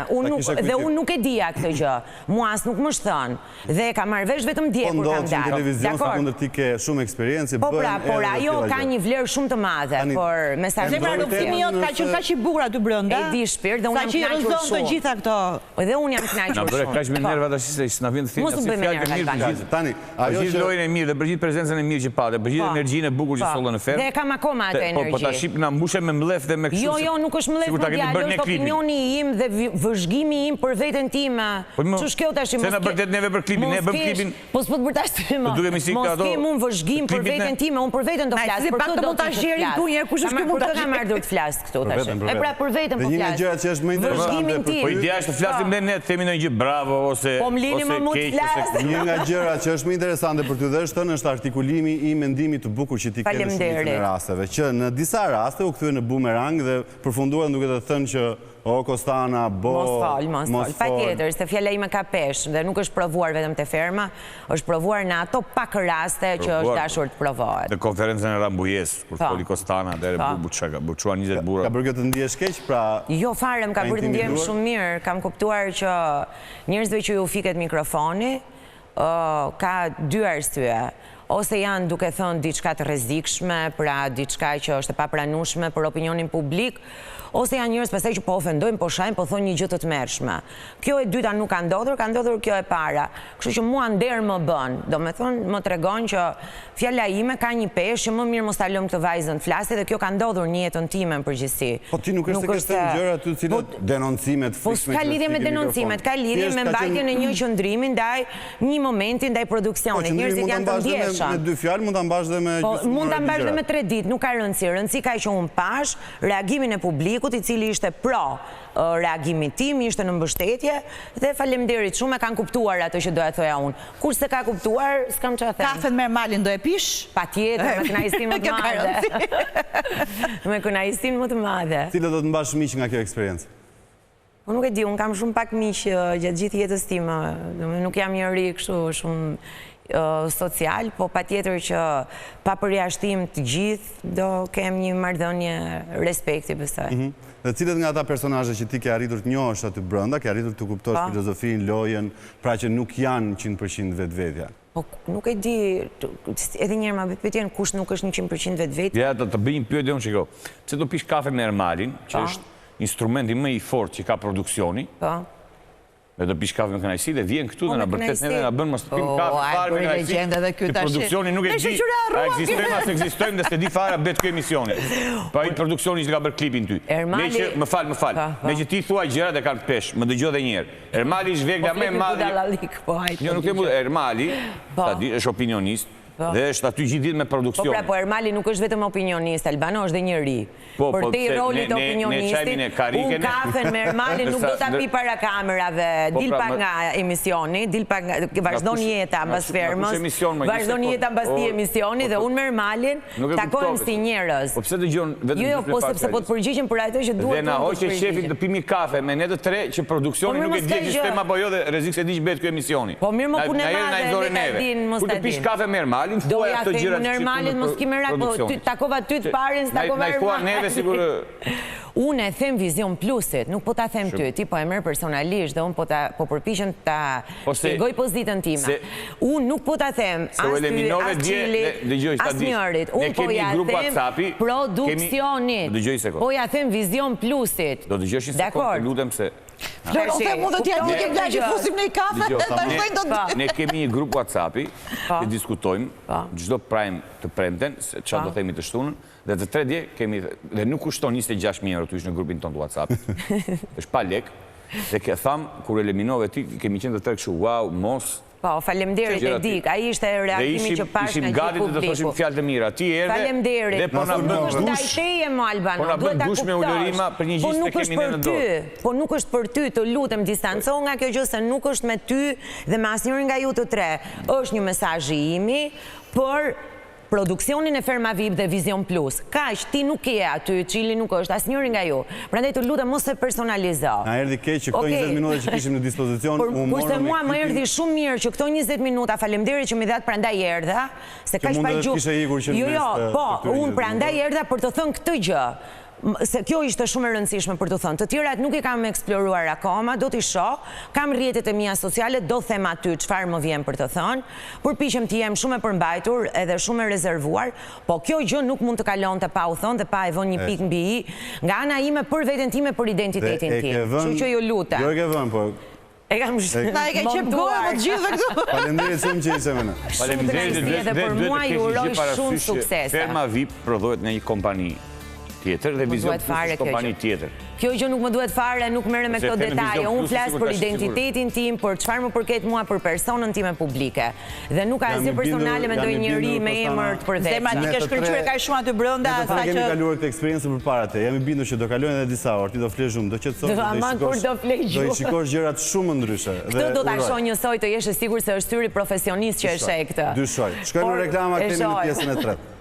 Dhe unë nuk e dija këtë gjë. Mua as nuk më shthën. Dhe ka marrë vesh vetëm dje kur kam dalë. Po ndodh që në televizion sa kundër ti ke shumë eksperiencë, po pra, por ajo ka një vlerë shumë të madhe, por mesazhi rrugtimi jot ka qenë kaq i bukur aty brenda. E di shpirt dhe unë jam kënaqur shumë. Sa që rrezon të gjitha këto Dhe unë jam knaqur Na bëre kaq me nerva tash se s'na vjen thënë Mos u bëj me nerva, Albano. Tani, ajo që lojën e mirë dhe për gjithë prezencën e mirë që patë, për gjithë energjinë e bukur që sollën në fermë. Dhe kam akoma atë energji. Po ta ship na mbushe me mllef dhe me kështu. Jo, nuk është mllef, është opinioni im dhe vëzhgimi im për veten time. Ç'është kjo tash Se na bërtet neve për klipin, ne bëm klipin. Po s'po të bërtash ti më. Mos kem unë vëzhgim për veten time, unë për veten do flas. Për këtë do të shjerim tu një kush është ky mund të kam ardhur të flas këtu tash. E pra për veten po flas. Një nga gjërat që është më interesante. Po ideja është të flasim ne themi ndonjë gjë bravo ose po mlini më mund të flas. Një nga gjërat që është më interesante për ty dhe është artikulimi i mendimit të bukur që ti ke në shumicën e rasteve, që në disa raste u kthye në bumerang dhe përfunduar duke të thënë që o Kostana, mos fol. Patjetër, se fjala ime ka peshë dhe nuk është provuar vetëm te ferma, është provuar në ato pak raste që është dashur të provohet. Në konferencën e Rambujes, kur foli Kostana, atëherë buçua 20 burra. Ka bërë këtë të ndihesh keq, pra? Jo, fare, më ka bërë të ndihem shumë mirë. Kam kuptuar që njerëzve që ju fiket mikrofoni, ka dy arsye. Ose janë duke thënë diçka të rrezikshme, pra diçka që është e papranueshme për opinionin publik, ose janë njerëz pastaj që po ofendojnë, po shajnë, po thonë një gjë të tmerrshme. Kjo e dyta nuk ka ndodhur kjo e para. Kështu që mua nder më bën. Domethënë më tregon që fjala ime ka një peshë që më mirë mos ta lëm këtë vajzën flasë dhe kjo ka ndodhur në jetën time në përgjithësi. Po ti nuk është se ke gjëra të cilat denoncimet fikse. Po ka lidhje me denoncimet, ka lidhje me mbajtjen e një qëndrimi ndaj një momenti ndaj produksionit. Njerëzit janë të ndjeshëm. Me dy fjalë mund ta mbash dhe me gjysmë. Mund ta mbash dhe me 3 ditë, nuk ka rëndësi. Rëndësi ka që un pash reagimin e publikut i cili ishte pro reagimit tim, ishte në mbështetje dhe faleminderit shumë e kanë kuptuar atë që doja thoja unë. Kurse ka kuptuar, s'kam çfarë them. Kafen me Ermalin do e pish? Patjetër, me kënaqësinë më të madhe. Me kënaqësinë më të madhe. Cilë do të mbash miq nga kjo eksperiencë? Po nuk e di, unë kam shumë pak miq gjatë gjithë jetës time. Nuk jam njëri kështu shumë social, po patjetër që pa përjashtim të gjithë do kem një marrëdhënie respekti, besoj. Dhe cilët nga ata personazhe që ti ke arritur të njohësh aty brenda, ke arritur të kuptosh filozofinë, lojën, pra që nuk janë 100% vetvetja? Po nuk e di, edhe një herë ma pyetjen kush nuk është 100% vetvetja. Ja, të bëj një pyetje unë shiko. Pse do pish kafe me Ermalin, që është instrumenti më i fortë që ka produksioni? Po. Dhe do pish kafe me kënaqësi dhe vjen këtu dhe na bërtet ne na bën mos të pim kafe fare me kënaqësi. Produksioni nuk e di. A ekzistojmë as ekzistojmë dhe s'e di fare bet ky emisioni. Po ai produksioni që ka bërë klipin ty. Me që më fal. Me që ti thua gjërat e kanë pesh, më dëgjoj edhe një herë. Ermali është vegla më e madhe. Jo, nuk e mund. Ermali, ta di, është opinionist. Dhe është aty gjithë ditë me produksion. Po pra, po Ermali nuk është vetëm opinionist, Albano është dhe njëri. Për te i rolit opinionistit, unë kafen me Ermali nuk do t'a pi para kamerave, dil pa nga emisioni, vazhdojnë jeta mbas fermës, vazhdojnë jeta mbas ti emisioni dhe unë me Ermalin takojmë si njerëz. Po pse dëgjon vetëm Jo, po sepse po të përgjigjem për ato që duhet. Dhe na hoqë shefit të pimi kafe me ne të tre që produksioni nuk e di ekzistojmë apo jo dhe rrezik se di që bëhet ky emisioni. Po mirë më punë madhe, kur të pish kafe me Ermalin, doja të themu në Ermalin, mos kime rak, po takova ty të parin, s'takova Ermalin. Unë e them Vizion Plusit, nuk po ta them ty, ti po e merr personalisht dhe unë po përpiqem ta shpjegoj pozitën time. Unë nuk po ta them as ty, as Qilit, as njërit. Unë po ja them produksionit. Po ja them Vizion Plusit. Do dëgjosh një sekondë, lutem se Floro, the mu do t'ja një kem plaqë, fusim në i kafe, ne kemi një grup WhatsApp-i, të diskutojmë, gjdo prime të premten, që do themi të shtunën, dhe të 3 dje kemi, dhe nuk kushton 26.000 euro të ishë në grupin ton të WhatsApp, është pa lek, dhe ke thamë, kur eliminove ti, kemi qenë të tërë këshu, wow, mos, po, falemderit e dik, a ishte reagimi që pash nga gjithë publiku. Ishim gati të thoshim fjallë të mira, ti erdhe, dhe po në bën dush me ullërima për një gjithë të kemi në dorë. Po nuk është për ty të lutem distanco nga kjo gjë se nuk është me ty dhe me asnjërin nga ju të tre. Është një mesazh i imi për produksionin e Ferma VIP dhe Vizion Plus. Kaq, ti nuk je aty, Qili nuk është, asnjëri nga ju. Prandaj të lutem mos e personalizo. Na erdhi keq që këto 20 minuta që kishim në dispozicion u morën. Kurse mua më erdhi shumë mirë që këto 20 minuta, faleminderit që më dhat prandaj erdha, se kaq pa gjuhë. Jo, po, unë prandaj erdha për të thënë këtë gjë. se kjo ishte shumë e rëndësishme për të thënë. Të tjerat nuk i kam eksploruar akoma, do t'i shoh, kam rrjetet e mia sociale, do them aty çfarë më vjen për të thënë, përpiqem të jem shumë e përmbajtur edhe shumë e rezervuar, po kjo gjë nuk mund të kalonte pa u thënë dhe pa e vënë një pikë mbi i, nga ana ime për veten time, për identitetin tim. Kështu që ju lutem. Jo e ke vënë, po. E kam Na e ke qep gojë më të gjithë këtu. Faleminderit shumë që ishe me ne. Faleminderit dhe për mua ju uroj shumë suksese. Ferma VIP prodhohet nga një kompani tjetër dhe Vizion Plus është kompani tjetër. Kjo gjë nuk më duhet fare, nuk merrem me këto detaje. Unë flas për identitetin tim, për çfarë më përket mua, për personën time publike. Dhe nuk ka asgjë personale me ndonjë njeri me emër të përveçëm. Zemra ti ke shkëlqyer kaq shumë aty brenda, sa që kemi kaluar këtë eksperiencë përpara te. Jam i bindur që do kalojnë edhe disa orë, ti do flesh shumë, do qetësosh. Do i shikosh gjërat shumë ndryshe. Këtë do ta shoh njësoj, të jesh i sigurt se është syri profesionist që e sheh këtë. Dyshoj. Shkojmë në reklama, kemi në pjesën e tretë.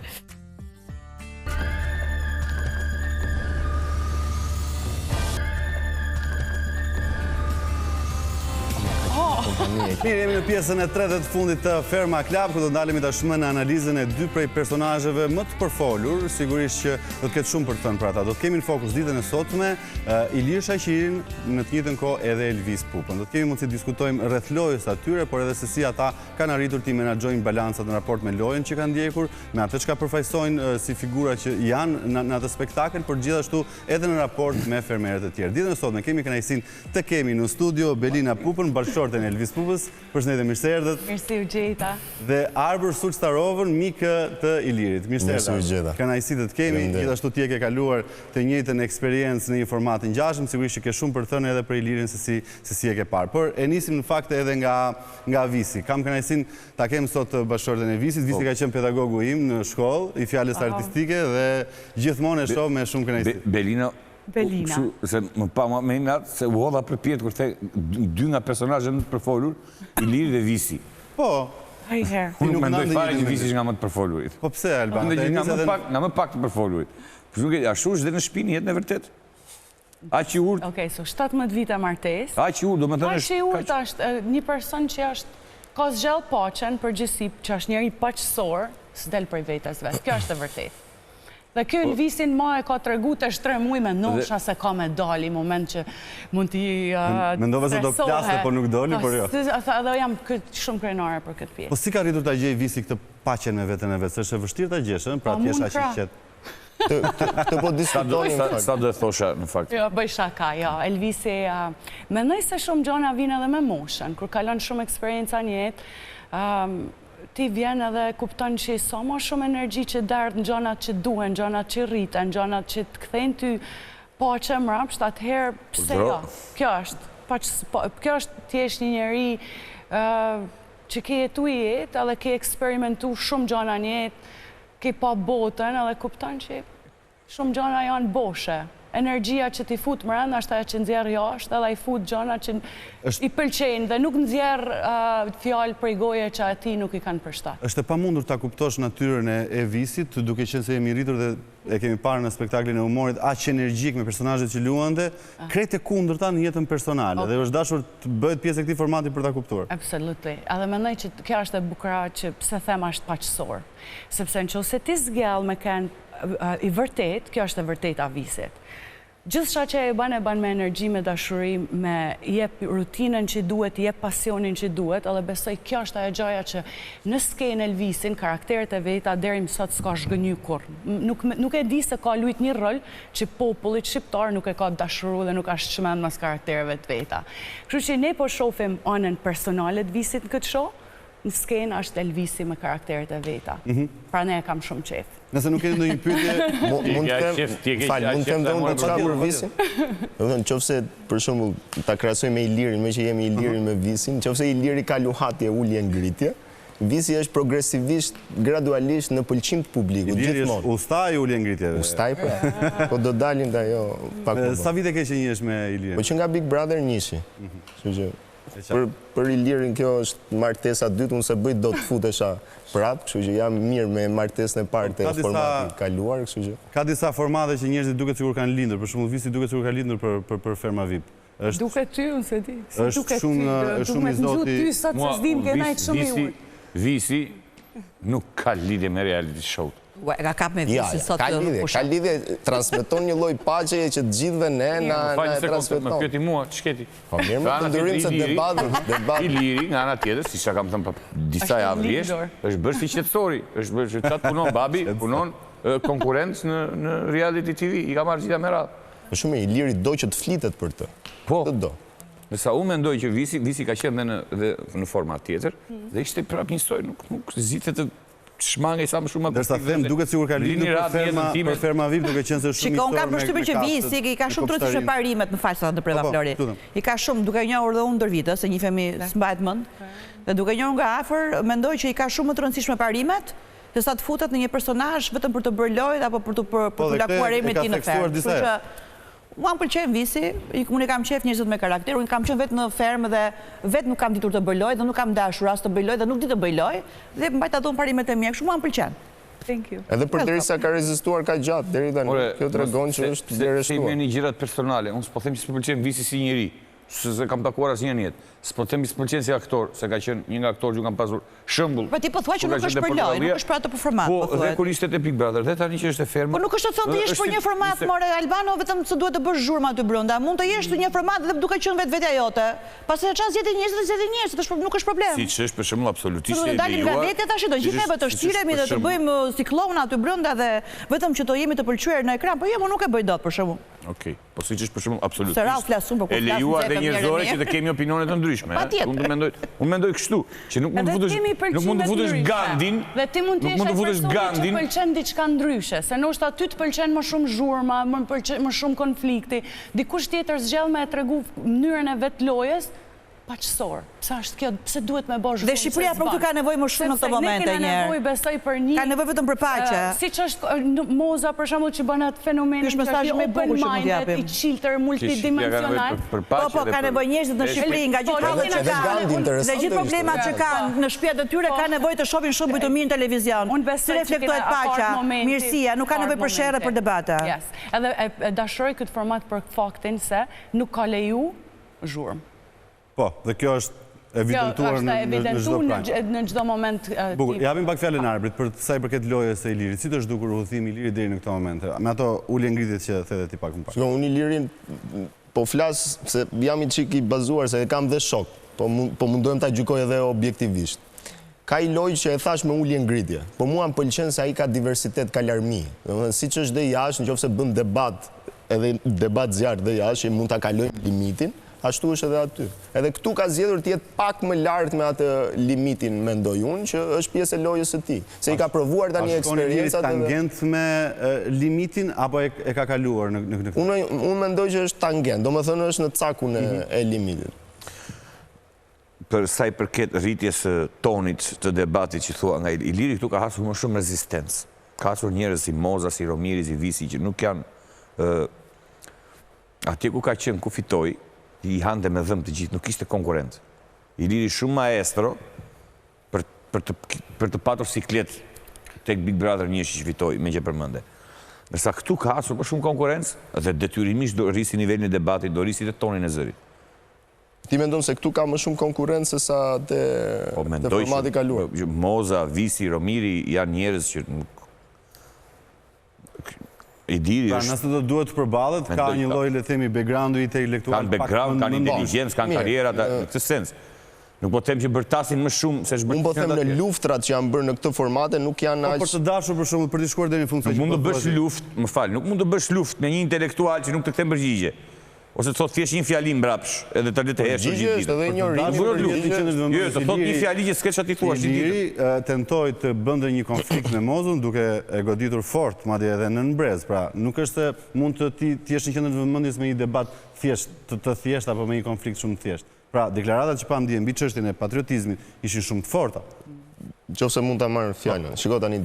Mirë, jemi në pjesën e tretë të fundit të Ferma Club, ku do ndalemi tashmë në analizën e dy prej personazheve më të përfolur, sigurisht që do të ketë shumë për të thënë për ata. Do të kemi në fokus ditën e sotme Ilir Shaqirin, në të njëjtën kohë edhe Elvis Pupën. Do të kemi mundësi të diskutojmë rreth lojës atyre, por edhe se si ata kanë arritur të menaxhojnë balancat në raport me lojën që kanë ndjekur, me atë çka përfaqësojnë si figura që janë në atë spektakël, por gjithashtu edhe në raport me fermerët e tjerë. Ditën e sotme kemi kënaqësinë të kemi në studio Belina Pupën, bashkëshorten e Elvis Pupës. Përshëndetje, mirë se erdhët. Mirësi u gjeta. Dhe Arbër Sulstarovën, mikë të Ilirit. Mirë se erdhët. Mirësi u gjeta. Kënaqësi të kemi, gjithashtu ti e ke kaluar të njëjtën eksperiencë në një format të ngjashëm, sigurisht që ke shumë për të thënë edhe për Ilirin se si e ke parë. Por e nisim në fakt edhe nga Visi. Kam kënaqësinë ta kem sot bashkëshorten e Visit. Visi ka qenë pedagogu im në shkollë, i fjalës artistike dhe gjithmonë e shoh me shumë kënaqësi. Belina, se më pa me natë, se u hodha për pjetë, kur the dy nga personazhet më të përfolur, Iliri dhe Visi. Po. Unë nuk mendoj fare që Visi është nga më të përfolurit. Po pse, Alban? Nga më pak të përfolurit. Ashtu është dhe në shtëpinë jetën e vërtet. Aq i urtë. Okej, so 17 vite martesë. Aq i urtë, do të thënë Aq i urtë është një person që është ka zgjell paqen përgjithësi, që është njëri paqësor, s'del prej vetes vet. Kjo është e vërtetë. Dhe kjo Elvisin ma e ka të regu të 3 muaj me nosha se ka me dali, moment që mund t'i stresohet. Mendove se do plaste, por nuk doli, por jo. Edhe jam shumë krenare për këtë pjesë. Po si ka rritur t'a gjej Visi këtë paqen me vetën e vetë? Se është e vështirë t'a gjesh, pra t'jesh aq i qetë. Këtë po diskutojmë. Sa do e thosha, në fakt? Jo, bëj shaka, jo. Elvisi, mendoj se shumë gjona vinë edhe me moshën, kur kalon shumë eksperienca në jetë, ti vjen edhe kupton që sa ma shumë energji që derdh në gjonat që duhen, gjonat që rriten, gjonat që të kthejnë ty paqe mrapsht, atëherë pse jo? Kjo është t'jesh një njeri që ke jetu i jetë, edhe ke eksperimentu shumë gjona një jetë, ke pa botën, edhe kupton që shumë gjona janë boshe. Energjia që ti fut mrenda është ajo që nxjerr jashtë, edhe ai fut gjona që i pëlqejnë dhe nuk nxjerr fjalë prej goje që ati nuk i kanë përshtat. Është e pamundur ta kuptosh natyrën e Visit, duke qenë se jemi rritur dhe e kemi parë në spektaklin e humorit aq energjik me personazhet që luante, krejt e kundërta në jetën personale dhe është dashur të bëhet pjesë e këtij formati për ta kuptuar. Absolutisht. Edhe mendoj që kjo është e bukur që pse them është paqësor. Sepse nëse ti zgjell me kënd i vërtet, kjo është e vërteta Visit. Gjithçka që e ban me energji, me dashuri, me jep rutinën që duhet, jep pasionin që duhet, edhe besoj kjo është ajo gjëja që në skenë Elvisin, karakteret e veta deri më sot s'ka zhgënjy kurrë. Nuk e di se ka luajt një rol që popullit shqiptar nuk e ka dashuru dhe nuk është çmend mas karaktereve të veta. Kështu që ne po shohim anën personale të Visit në këtë show, në skenë është Elvisi me karakteret e veta. Pra ne e kam shumë qef. Nëse nuk keni ndonjë pyetje, mund të them dhe unë diçka për Visin? Nëse për shembull ta krahasoj me Ilirin, me që jemi Ilirin me Visin, nëse Iliri ka luhatje, ulje, ngritje, Visi është progresivisht, gradualisht në pëlqim të publikut, gjithmonë. Iliri është ustaj, ulje, ngritje. Ustaj, po do dalim dhe ajo pak më. Sa vite ke që njihesh me Ilirin? Po që nga Big Brother njishi. Për Ilirin kjo është martesa dytë, unë se bëjt do të futesha prapë, kështu që jam mirë me martesën e parë të formatit kaluar, kështu që... Ka disa formate që njerëzit duket sikur kanë lindur, për shembull Visi duket sikur ka lindur për Ferma VIP. Duket ty, unë se di. Është shumë i zoti... Ty sot se s'dim ke najtë shumë i urë. Visi nuk ka lidhje me reality show. Ka kap me visin sot ka lidhje, transmeton një lloj paqeje që të gjithëve ne na transmeton. Më pyeti mua, ç'keti? Po mirë, më të ndërim se debat. Iliri, nga ana tjetër, siç kam thënë disa javë rresht, është bërë si qetësori, është bërë që çat punon babi, punon konkurrencë në reality TV, i ka marrë gjitha me radhë. Për shumë Iliri do që të flitet për të. Po. Të do. Nësa unë mendoj që Visi ka qenë dhe në format tjetër, dhe ishte prap një histori, nuk zitet të shmangaj sa më shumë... Dërsa them, duket sigur ka lidhur për ferma VIP, duke qenë se shumë Shiko, unë kam përshtypjen që Visi i ka shumë trëndësisht me parimet, më falë sa të preva Flori. I ka shumë, duke njohur dhe unë ndër vite, se një femi s'mbajt mend, dhe duke njohur nga afër, mendoj që i ka shumë më të rëndësishme parimet, se sa të futet në një personazh vetëm për të bërë lojë apo për të lakuar emrin e tij në fermë. Mua më pëlqen Visi, unë i kam qef njerëzit me karakter, unë kam qenë vetë në fermë dhe vetë nuk kam ditur të bëj lojë dhe nuk kam dashur as të bëj lojë dhe nuk di të bëj lojë dhe mbajt ato në parimet e mia, kështu mua më pëlqen. Thank you. Edhe përderisa ka rezistuar ka gjatë deri tani. Kjo tregon që është vlerësuar. Se me një gjërat personale, unë s'po them që s'pëlqen Visi si njeri, se kam takuar asnjë në jetë. S'po them që s'pëlqen si aktor, se ka qenë një nga aktorët që kam pasur shembull. Po ti po thua që nuk është për lojë, nuk është për ato për format, po thuaj. Dhe kur ishte te Big Brother, dhe tani që është e ferma. Po nuk është të thonë të jesh për një format, more Albano, vetëm se duhet të bësh zhurmë aty brenda. Mund të jesh në një format dhe duke qenë vetvetja jote. Pastaj çan zgjedhë njerëz, nuk është problem. Siç është për shembull absolutisht e lejuar. Do dalim nga vetja tash, do gjithë të shtiremi dhe të bëjmë ciklon aty brenda dhe vetëm që të jemi të pëlqyer në ekran, po jo, nuk e bëj dot për shembull. Okej, po siç është për shembull absolutisht. E lejuar dhe njerëzore që të kemi opinione të ndryshme. Unë mendoj kështu, që nuk mund të futesh Gandin. Dhe ti mund të jesh ai personi që pëlqen diçka ndryshe, se ndoshta ty të pëlqen më shumë zhurma, më shumë konflikti. Dikush tjetër zgjell me tregu mënyrën e vet lojës, paqësor. Pse duhet me bësh? Dhe Shqipëria për këtë ka nevojë më shumë në këtë moment e njerë. Nevojë besoj për një. Ka nevojë vetëm për paqe. Siç është Moza për shembull që bën atë fenomenin që është i open minded, i chilter, multidimensional. Po, ka nevojë njerëzit në Shqipëri nga gjithë problemet dhe gjithë problemat që kanë në shtëpiat e tyre ka nevojë të shohin shumë të mirë në televizion. Si reflektohet paqja, mirësia, nuk ka nevojë për sherrë, për debate. Edhe dashuroj këtë format për faktin se nuk ka leju zhurmë. Po, dhe kjo është evidentuar në çdo moment. Bukur, japim pak fjalën Arbrit për sa i përket lojës së Ilirit. Si të është dukur udhëtimi i Ilirit deri në këtë moment? Me ato ulje ngritjet që the ti pak më parë. Unë Ilirin po flas se jam i çik i bazuar se kam dhe shok, po mundohem ta gjykoj edhe objektivisht. Ka i lojë që e thash me ulje ngritje, po mua më pëlqen se ai ka diversitet, ka larmi. Domethënë siç është dhe jashtë, nëse bën debat, edhe debat zjarr dhe jashtë, mund ta kalojmë limitin. Ashtu është edhe aty. Edhe këtu ka zgjedhur të jetë pak më lart me atë limitin, mendoj unë, që është pjesë e lojës së tij. Se i ka provuar tani eksperiencat. A shkon tangent me limitin apo e ka kaluar në këtë? Unë mendoj që është tangent, domethënë është në cakun e limitit. Për sa i përket rritjes së tonit të debatit që thua nga Iliri, këtu ka hasur më shumë rezistencë. Ka hasur njerëz si Moza, si Romiri, si Visi që nuk janë atje ku ka qenë, ku fitoi, i hante me dhëmë të gjithë, nuk ishte konkurent. Iliri shumë maestro për të patur siklet tek Big Brother njëshi që fitoj, me që përmënde. Nërsa këtu ka hasur për shumë konkurencë dhe detyrimisht do rrisi nivelin e debatit, do rrisi dhe tonin e zërit. Ti mendon se këtu ka më shumë konkurrencë se sa te formati kaluar? Moza, Visi, Romiri janë njerëz që nuk... Pra nëse do duhet të përballet, ka një lloj le të themi background-i intelektual. Kanë background, kanë inteligjencë, kanë karriera në këtë sens. Nuk po them që bërtasin më shumë se unë po them në luftrat që janë bërë në këtë formate nuk janë aq. Po për të dashur për shembull për të shkuar deri në fund. Nuk mund të bësh luftë, më fal, nuk mund të bësh luftë me një intelektual që nuk të kthen përgjigje. Ose të thot thjesht një fjali mbrapsh, edhe të letë hesh gjithë ditën. Edhe një Jo, të thot një fjali që s'ke çati thua gjithë ditën. Iliri tentoi të bënte një konflikt me Mozën duke e goditur fort, madje edhe në brez. Pra, nuk është se mund të ti jesh në qendër të vëmendjes me një debat thjesht, të thjesht apo me një konflikt shumë të thjesht. Pra, deklaratat që pam dje mbi çështjen e patriotizmit ishin shumë të forta. Nëse mund ta marr fjalën. Shiko tani,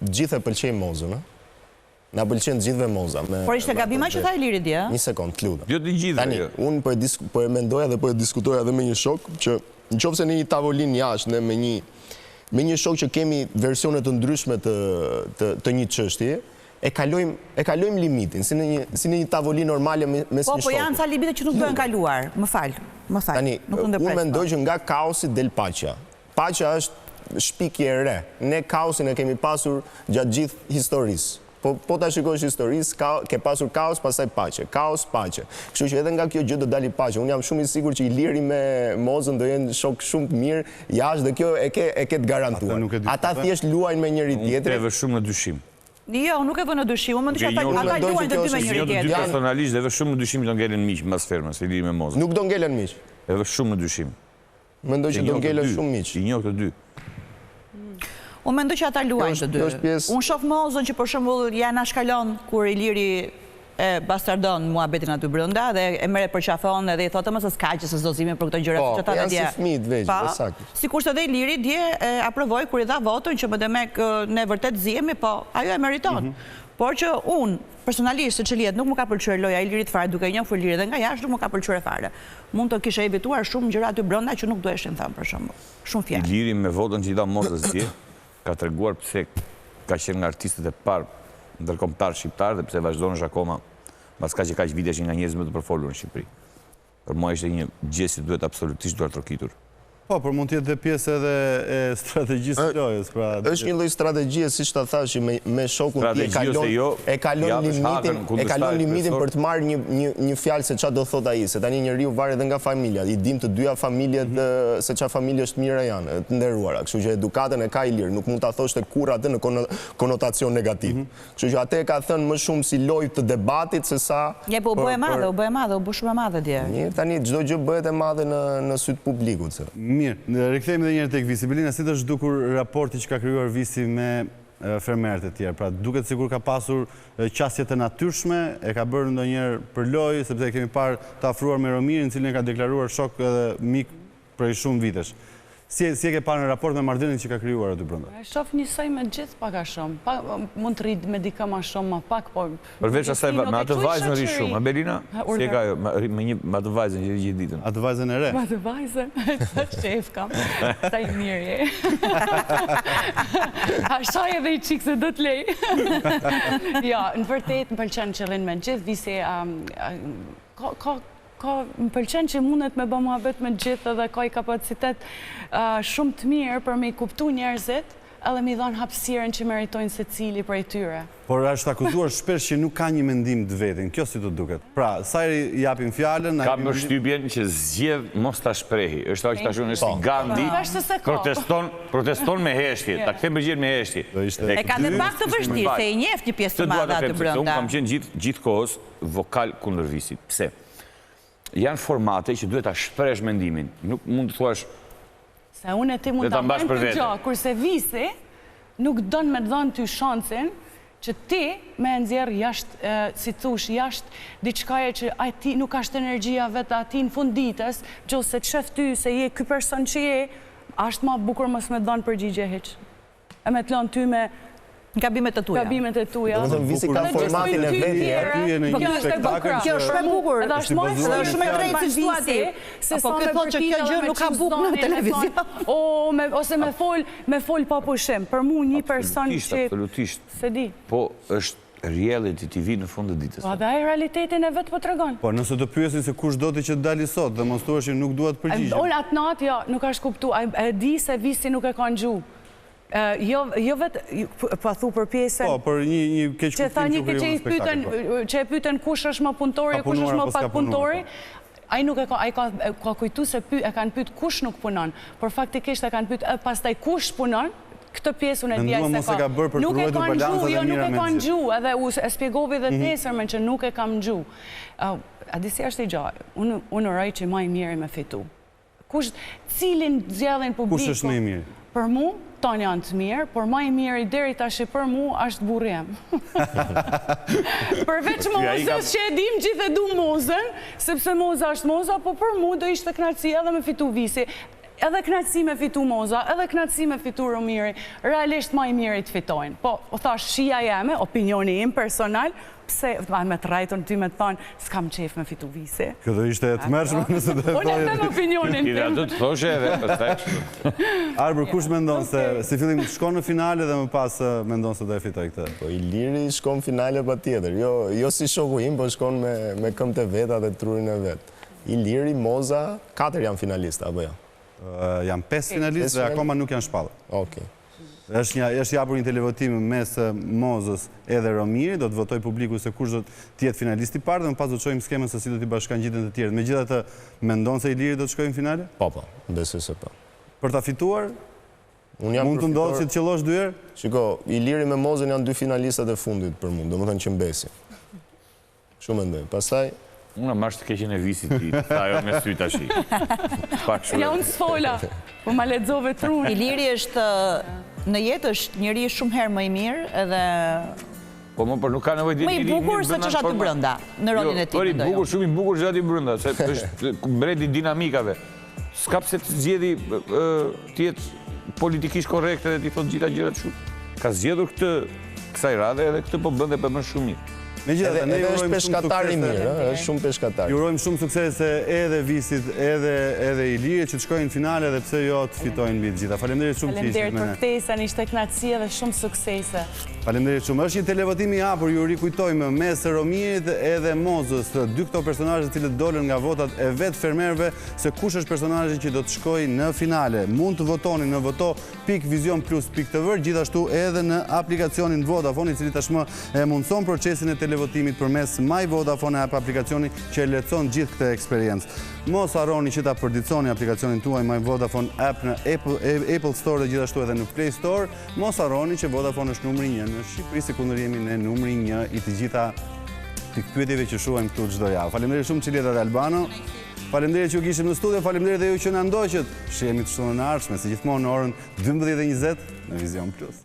gjithë e pëlqejnë Mozën, ëh. Na pëlqen të gjithëve Moza. Por ishte gabim që tha Iliri dje? Një sekond, të lutem. Jo të gjithë. Tani, unë po e mendoja dhe po e diskutoja edhe me një shok që nëse në një tavolinë jashtë me një shok që kemi versione të ndryshme të një çështjeje, e kalojmë limitin, si në një tavolinë normale mes një shoku. Po janë ca limite që nuk bëhen kaluar. Më fal. Tani, unë mendoj që nga kaosi del paqja. Paqja është shpikje e re. Ne kaosin e kemi pasur gjatë gjithë historisë. Po ta shikosh historisë, ke pasur kaos, pastaj paqe. Kaos, paqe. Kështu që edhe nga kjo gjë do dali paqe. Unë jam shumë i sigurt që Iliri me Mozën do jenë shok shumë mirë jashtë dhe kjo e ke të garantuar. Ata thjesht luajnë me njëri tjetrin. Unë e vë shumë në dyshim. Jo, nuk e vë në dyshim, unë mendoj që ata luajnë të dy me njëri tjetrin. Personalisht e vë shumë në dyshim që do ngelen miq mbas fermës, Iliri me Mozën. Nuk do ngelen miq. E vë shumë në dyshim. Mendoj që do ngelen shumë miq. I njoh të dy. Unë mendoj që ata luajnë të dy. Unë shoh Mozën që për shembull ja na shkalon kur Iliri e bastardon muhabetin aty brenda dhe e merret për qafon edhe i thotë mos s'ka që s'dozime për këto gjëra që ata dje. Po, janë si fëmijë të vegjël, saktë. Sikurse edhe Iliri dje aprovoi kur i dha votën që më demek ne vërtet zihemi, po ajo e meriton. Por që unë personalisht se çeliet nuk më ka pëlqyer loja e Ilirit fare duke njohur Ilirin dhe nga jashtë nuk më ka pëlqyer fare. Mund të kisha evituar shumë gjëra aty brenda që nuk duheshin thënë për shembull. Shumë fjalë. Iliri me votën që i dha Mozës dje ka treguar pse ka qenë nga artistët e parë ndërkombëtar shqiptar dhe pse vazhdon akoma pas kaq vitesh nga njerëzit më të përfolur në Shqipëri. Për mua ishte një gjë që duhet absolutisht duar trokitur. Po, por mund t'jetë dhe pjesë edhe e strategjisë të lojës. Është një lloj strategjie, siç ta thash, me shokun ti e kalon limitin për të marrë një fjalë se çfarë do thot ai, se tani njeriu varet edhe nga familja. I dim të dyja familjet se çfarë familje është mira janë, të nderuara. Kështu që edukatën e ka Ilir, nuk mund ta thoshte kurrë atë në konotacion negativ. Kështu që atë ka thënë më shumë si lojë të debatit se sa. Ja, po u bë shumë e madhe dje. Mirë, tani çdo gjë bëhet e madhe në sy të publikut. Mirë, rikthehemi edhe një herë tek Visi. Belina, si të është dukur raporti që ka krijuar Visi me fermerët e tjerë? Pra, duket sikur ka pasur qasje të natyrshme, e ka bërë ndonjëherë për lojë, sepse kemi parë të afruar me Romirin, i cili ka deklaruar shok edhe mik prej shumë vitesh. Si e ke parë në raport me marrëdhënien që ka krijuar aty brenda? E shoh njësoj me gjithë pak a shumë. Mund të rrit me dikë më shumë, më pak, por përveç asaj me atë vajzën rri shumë, a Belina? Si e ka ajo me atë vajzën që gjithë ditën? Atë vajzën e re? Me atë vajzën, shef kam. Sa i mirë je. Ashaj edhe i çik se do të lej. Ja, në vërtet më pëlqen qëllin me gjithë, Visi më pëlqen që mundet me bë muhabet me gjithë dhe ka i kapacitet shumë të mirë për me i kuptu njerëzit edhe me i dhanë hapësirën që meritojnë se cili prej tyre. Por është akuzuar shpesh që nuk ka një mendim të vetin. Kjo si të duket? Pra, sa i japim fjalën... Ka më shtypjen që zgjedh mos ta shprehi. Është aq tashun është si Gandhi, proteston me heshtje. Ta kthem përgjigjen me heshtje. E ka dhe pak të vështirë, se i njeh një pjesë të madhe aty brenda. Unë kam qenë gjithkohës vokal kundër Visit. Pse? Janë formate që duhet ta shpresh mendimin. Nuk mund të thuash se unë e ti mund të bëjmë të gjohë, kurse Visi nuk donë me të dhënë ty shansin që ti me nxjerrë jashtë, si thush, jashtë diçkaje që ti nuk ashtë energjia vetë ati në fund ditës, gjo se të shef ty se je ky person që je, ashtë ma bukur mos me dhënë përgjigje heq. E me të lënë ty me gabimet e tuja. Gabimet e tuja. Do të Visi ka formatin e vetë. Kjo është e bukur. Edhe është shumë e drejtë si Visi. Po këtë thotë që kjo gjë nuk ka bukur në televizion. Ose me fol pa pushim. Për mu një person që... Absolutisht. Se di. Po është reality TV në fund të ditës. Po dhe ai realitetin e vetë po tregon. Po nëse do pyesin se kush do ti që dali sot, demonstruar që nuk duhet përgjigje. Unë atë natë, jo, nuk është kuptu. E di se Visi nuk e ka në gjuhë. Jo vetë, pa thu për pjesën... Po, për një keq kuptim që kriju në spektakl. Që e pyten kush është më punëtori, kush është më pak punëtori, ai nuk ai ka kujtu se e kanë pyet kush nuk punon, por faktikisht e kanë pyet pastaj kush punon. Këtë pjesë unë e dija se ka. Nuk e kanë gjuhë, jo nuk e kanë gjuhë, edhe u e spjegove dhe nesërmen që nuk e kam gjuhë. A di si është i gjallë, unë uroj që më i miri me fitu. Cilin zgjedhin publiku? Kush është më i miri? Për mu, tonë janë të mirë, por më i miri deri tash për mu është burriem. Përveç Mozës që e dim gjithë e du Mozën, sepse Moza është Moza, po për mu do ishte kënaqësi edhe me fitu Visi. Edhe kënaqësi me fitu Moza, edhe kënaqësi me fitu Romiri, realisht më i miri të fitojnë. Po, thash, shija jeme, opinioni im personal, pse me të rajton ty me të thonë, s'kam qef me fitu Visi. Kjo do ishte të mërshme nëse të thonë. Unë e them opinionin tim. Ida do të thoshe edhe, përstaj. Arbër, kush mendon se si fillim shkon në finale dhe më pas mendon se do e fitoj këtë? Po Iliri shkon finale pa tjetër. Jo si shoku im, po shkon me këmbët e veta dhe trurin e vetë. Iliri, Moza, 4 janë finalista, apo jo? Janë 5 finalistë dhe akoma nuk janë shpallur. Okej. Është japur një televotim mes Mozës edhe Romiri, do të votoj publiku se kush do të jetë finalist i parë dhe më pas do të shojmë skemën se si do t'i bashkangjiten të tjerët. Megjithatë, mendon se Iliri do të shkojë në finale? Po, besoj se po. Për ta fituar? Mund të ndodhë që të qellosh 2 herë? Shiko, Iliri me Mozën janë 2 finalistat e fundit për mund, do më thënë që mbesin. Shumë mendoj. Pastaj... Unë marrë të keqen e visit ti, ta jo me sy tash. Ja, unë s'fola, po ma lexove trun. Iliri është në jetë është njëri shumë herë më i mirë edhe po më për nuk ka nevojë më i bukur se ç'është aty brenda në rolin e tij. Po i bukur, shumë i bukur është aty brenda, se është mbreti dinamikave. S'ka pse të zgjedhi të jetë politikisht korrekt edhe të thotë gjitha gjërat kështu. Ka zgjedhur këtë kësaj radhe edhe këtë po bën dhe po bën shumë mirë. Megjithatë, ne është peshkatar i mirë, është shumë peshkatar. Ju urojmë shumë suksese edhe Visit, edhe Ilirit që të shkojnë në finale dhe pse jo të fitojnë mbi të gjitha. Faleminderit shumë që ishit me ne. Faleminderit për ftesën, ishte kënaqësi dhe shumë suksese. Faleminderit shumë. Është një televotim i hapur, ju rikujtojmë mes Romirit edhe Mozës, dy këto personazhe të cilët dolën nga votat e vet fermerëve, se kush është personazhi që do të shkojë në finale. Mund të votoni në voto.visionplus.tv, gjithashtu edhe në aplikacionin Vodafone, i cili tashmë e mundson procesin e televotimit përmes My Vodafone app aplikacioni që lehtëson gjithë këtë eksperiencë. Mos harroni që ta përditoni aplikacionin tuaj My Vodafone app në Apple Store dhe gjithashtu edhe në Play Store. Mos harroni që Vodafone është numri 1 në Shqipëri, sekundër jemi në numri 1 i të gjitha pikpyetjeve që shuajmë këtu çdo javë. Faleminderit shumë Çileta dhe Albano. Faleminderit që u kishim në studio, faleminderit edhe ju që na ndoqët. Shihemi të shtunën e ardhshme, si gjithmonë në orën 12:20 në Vision Plus.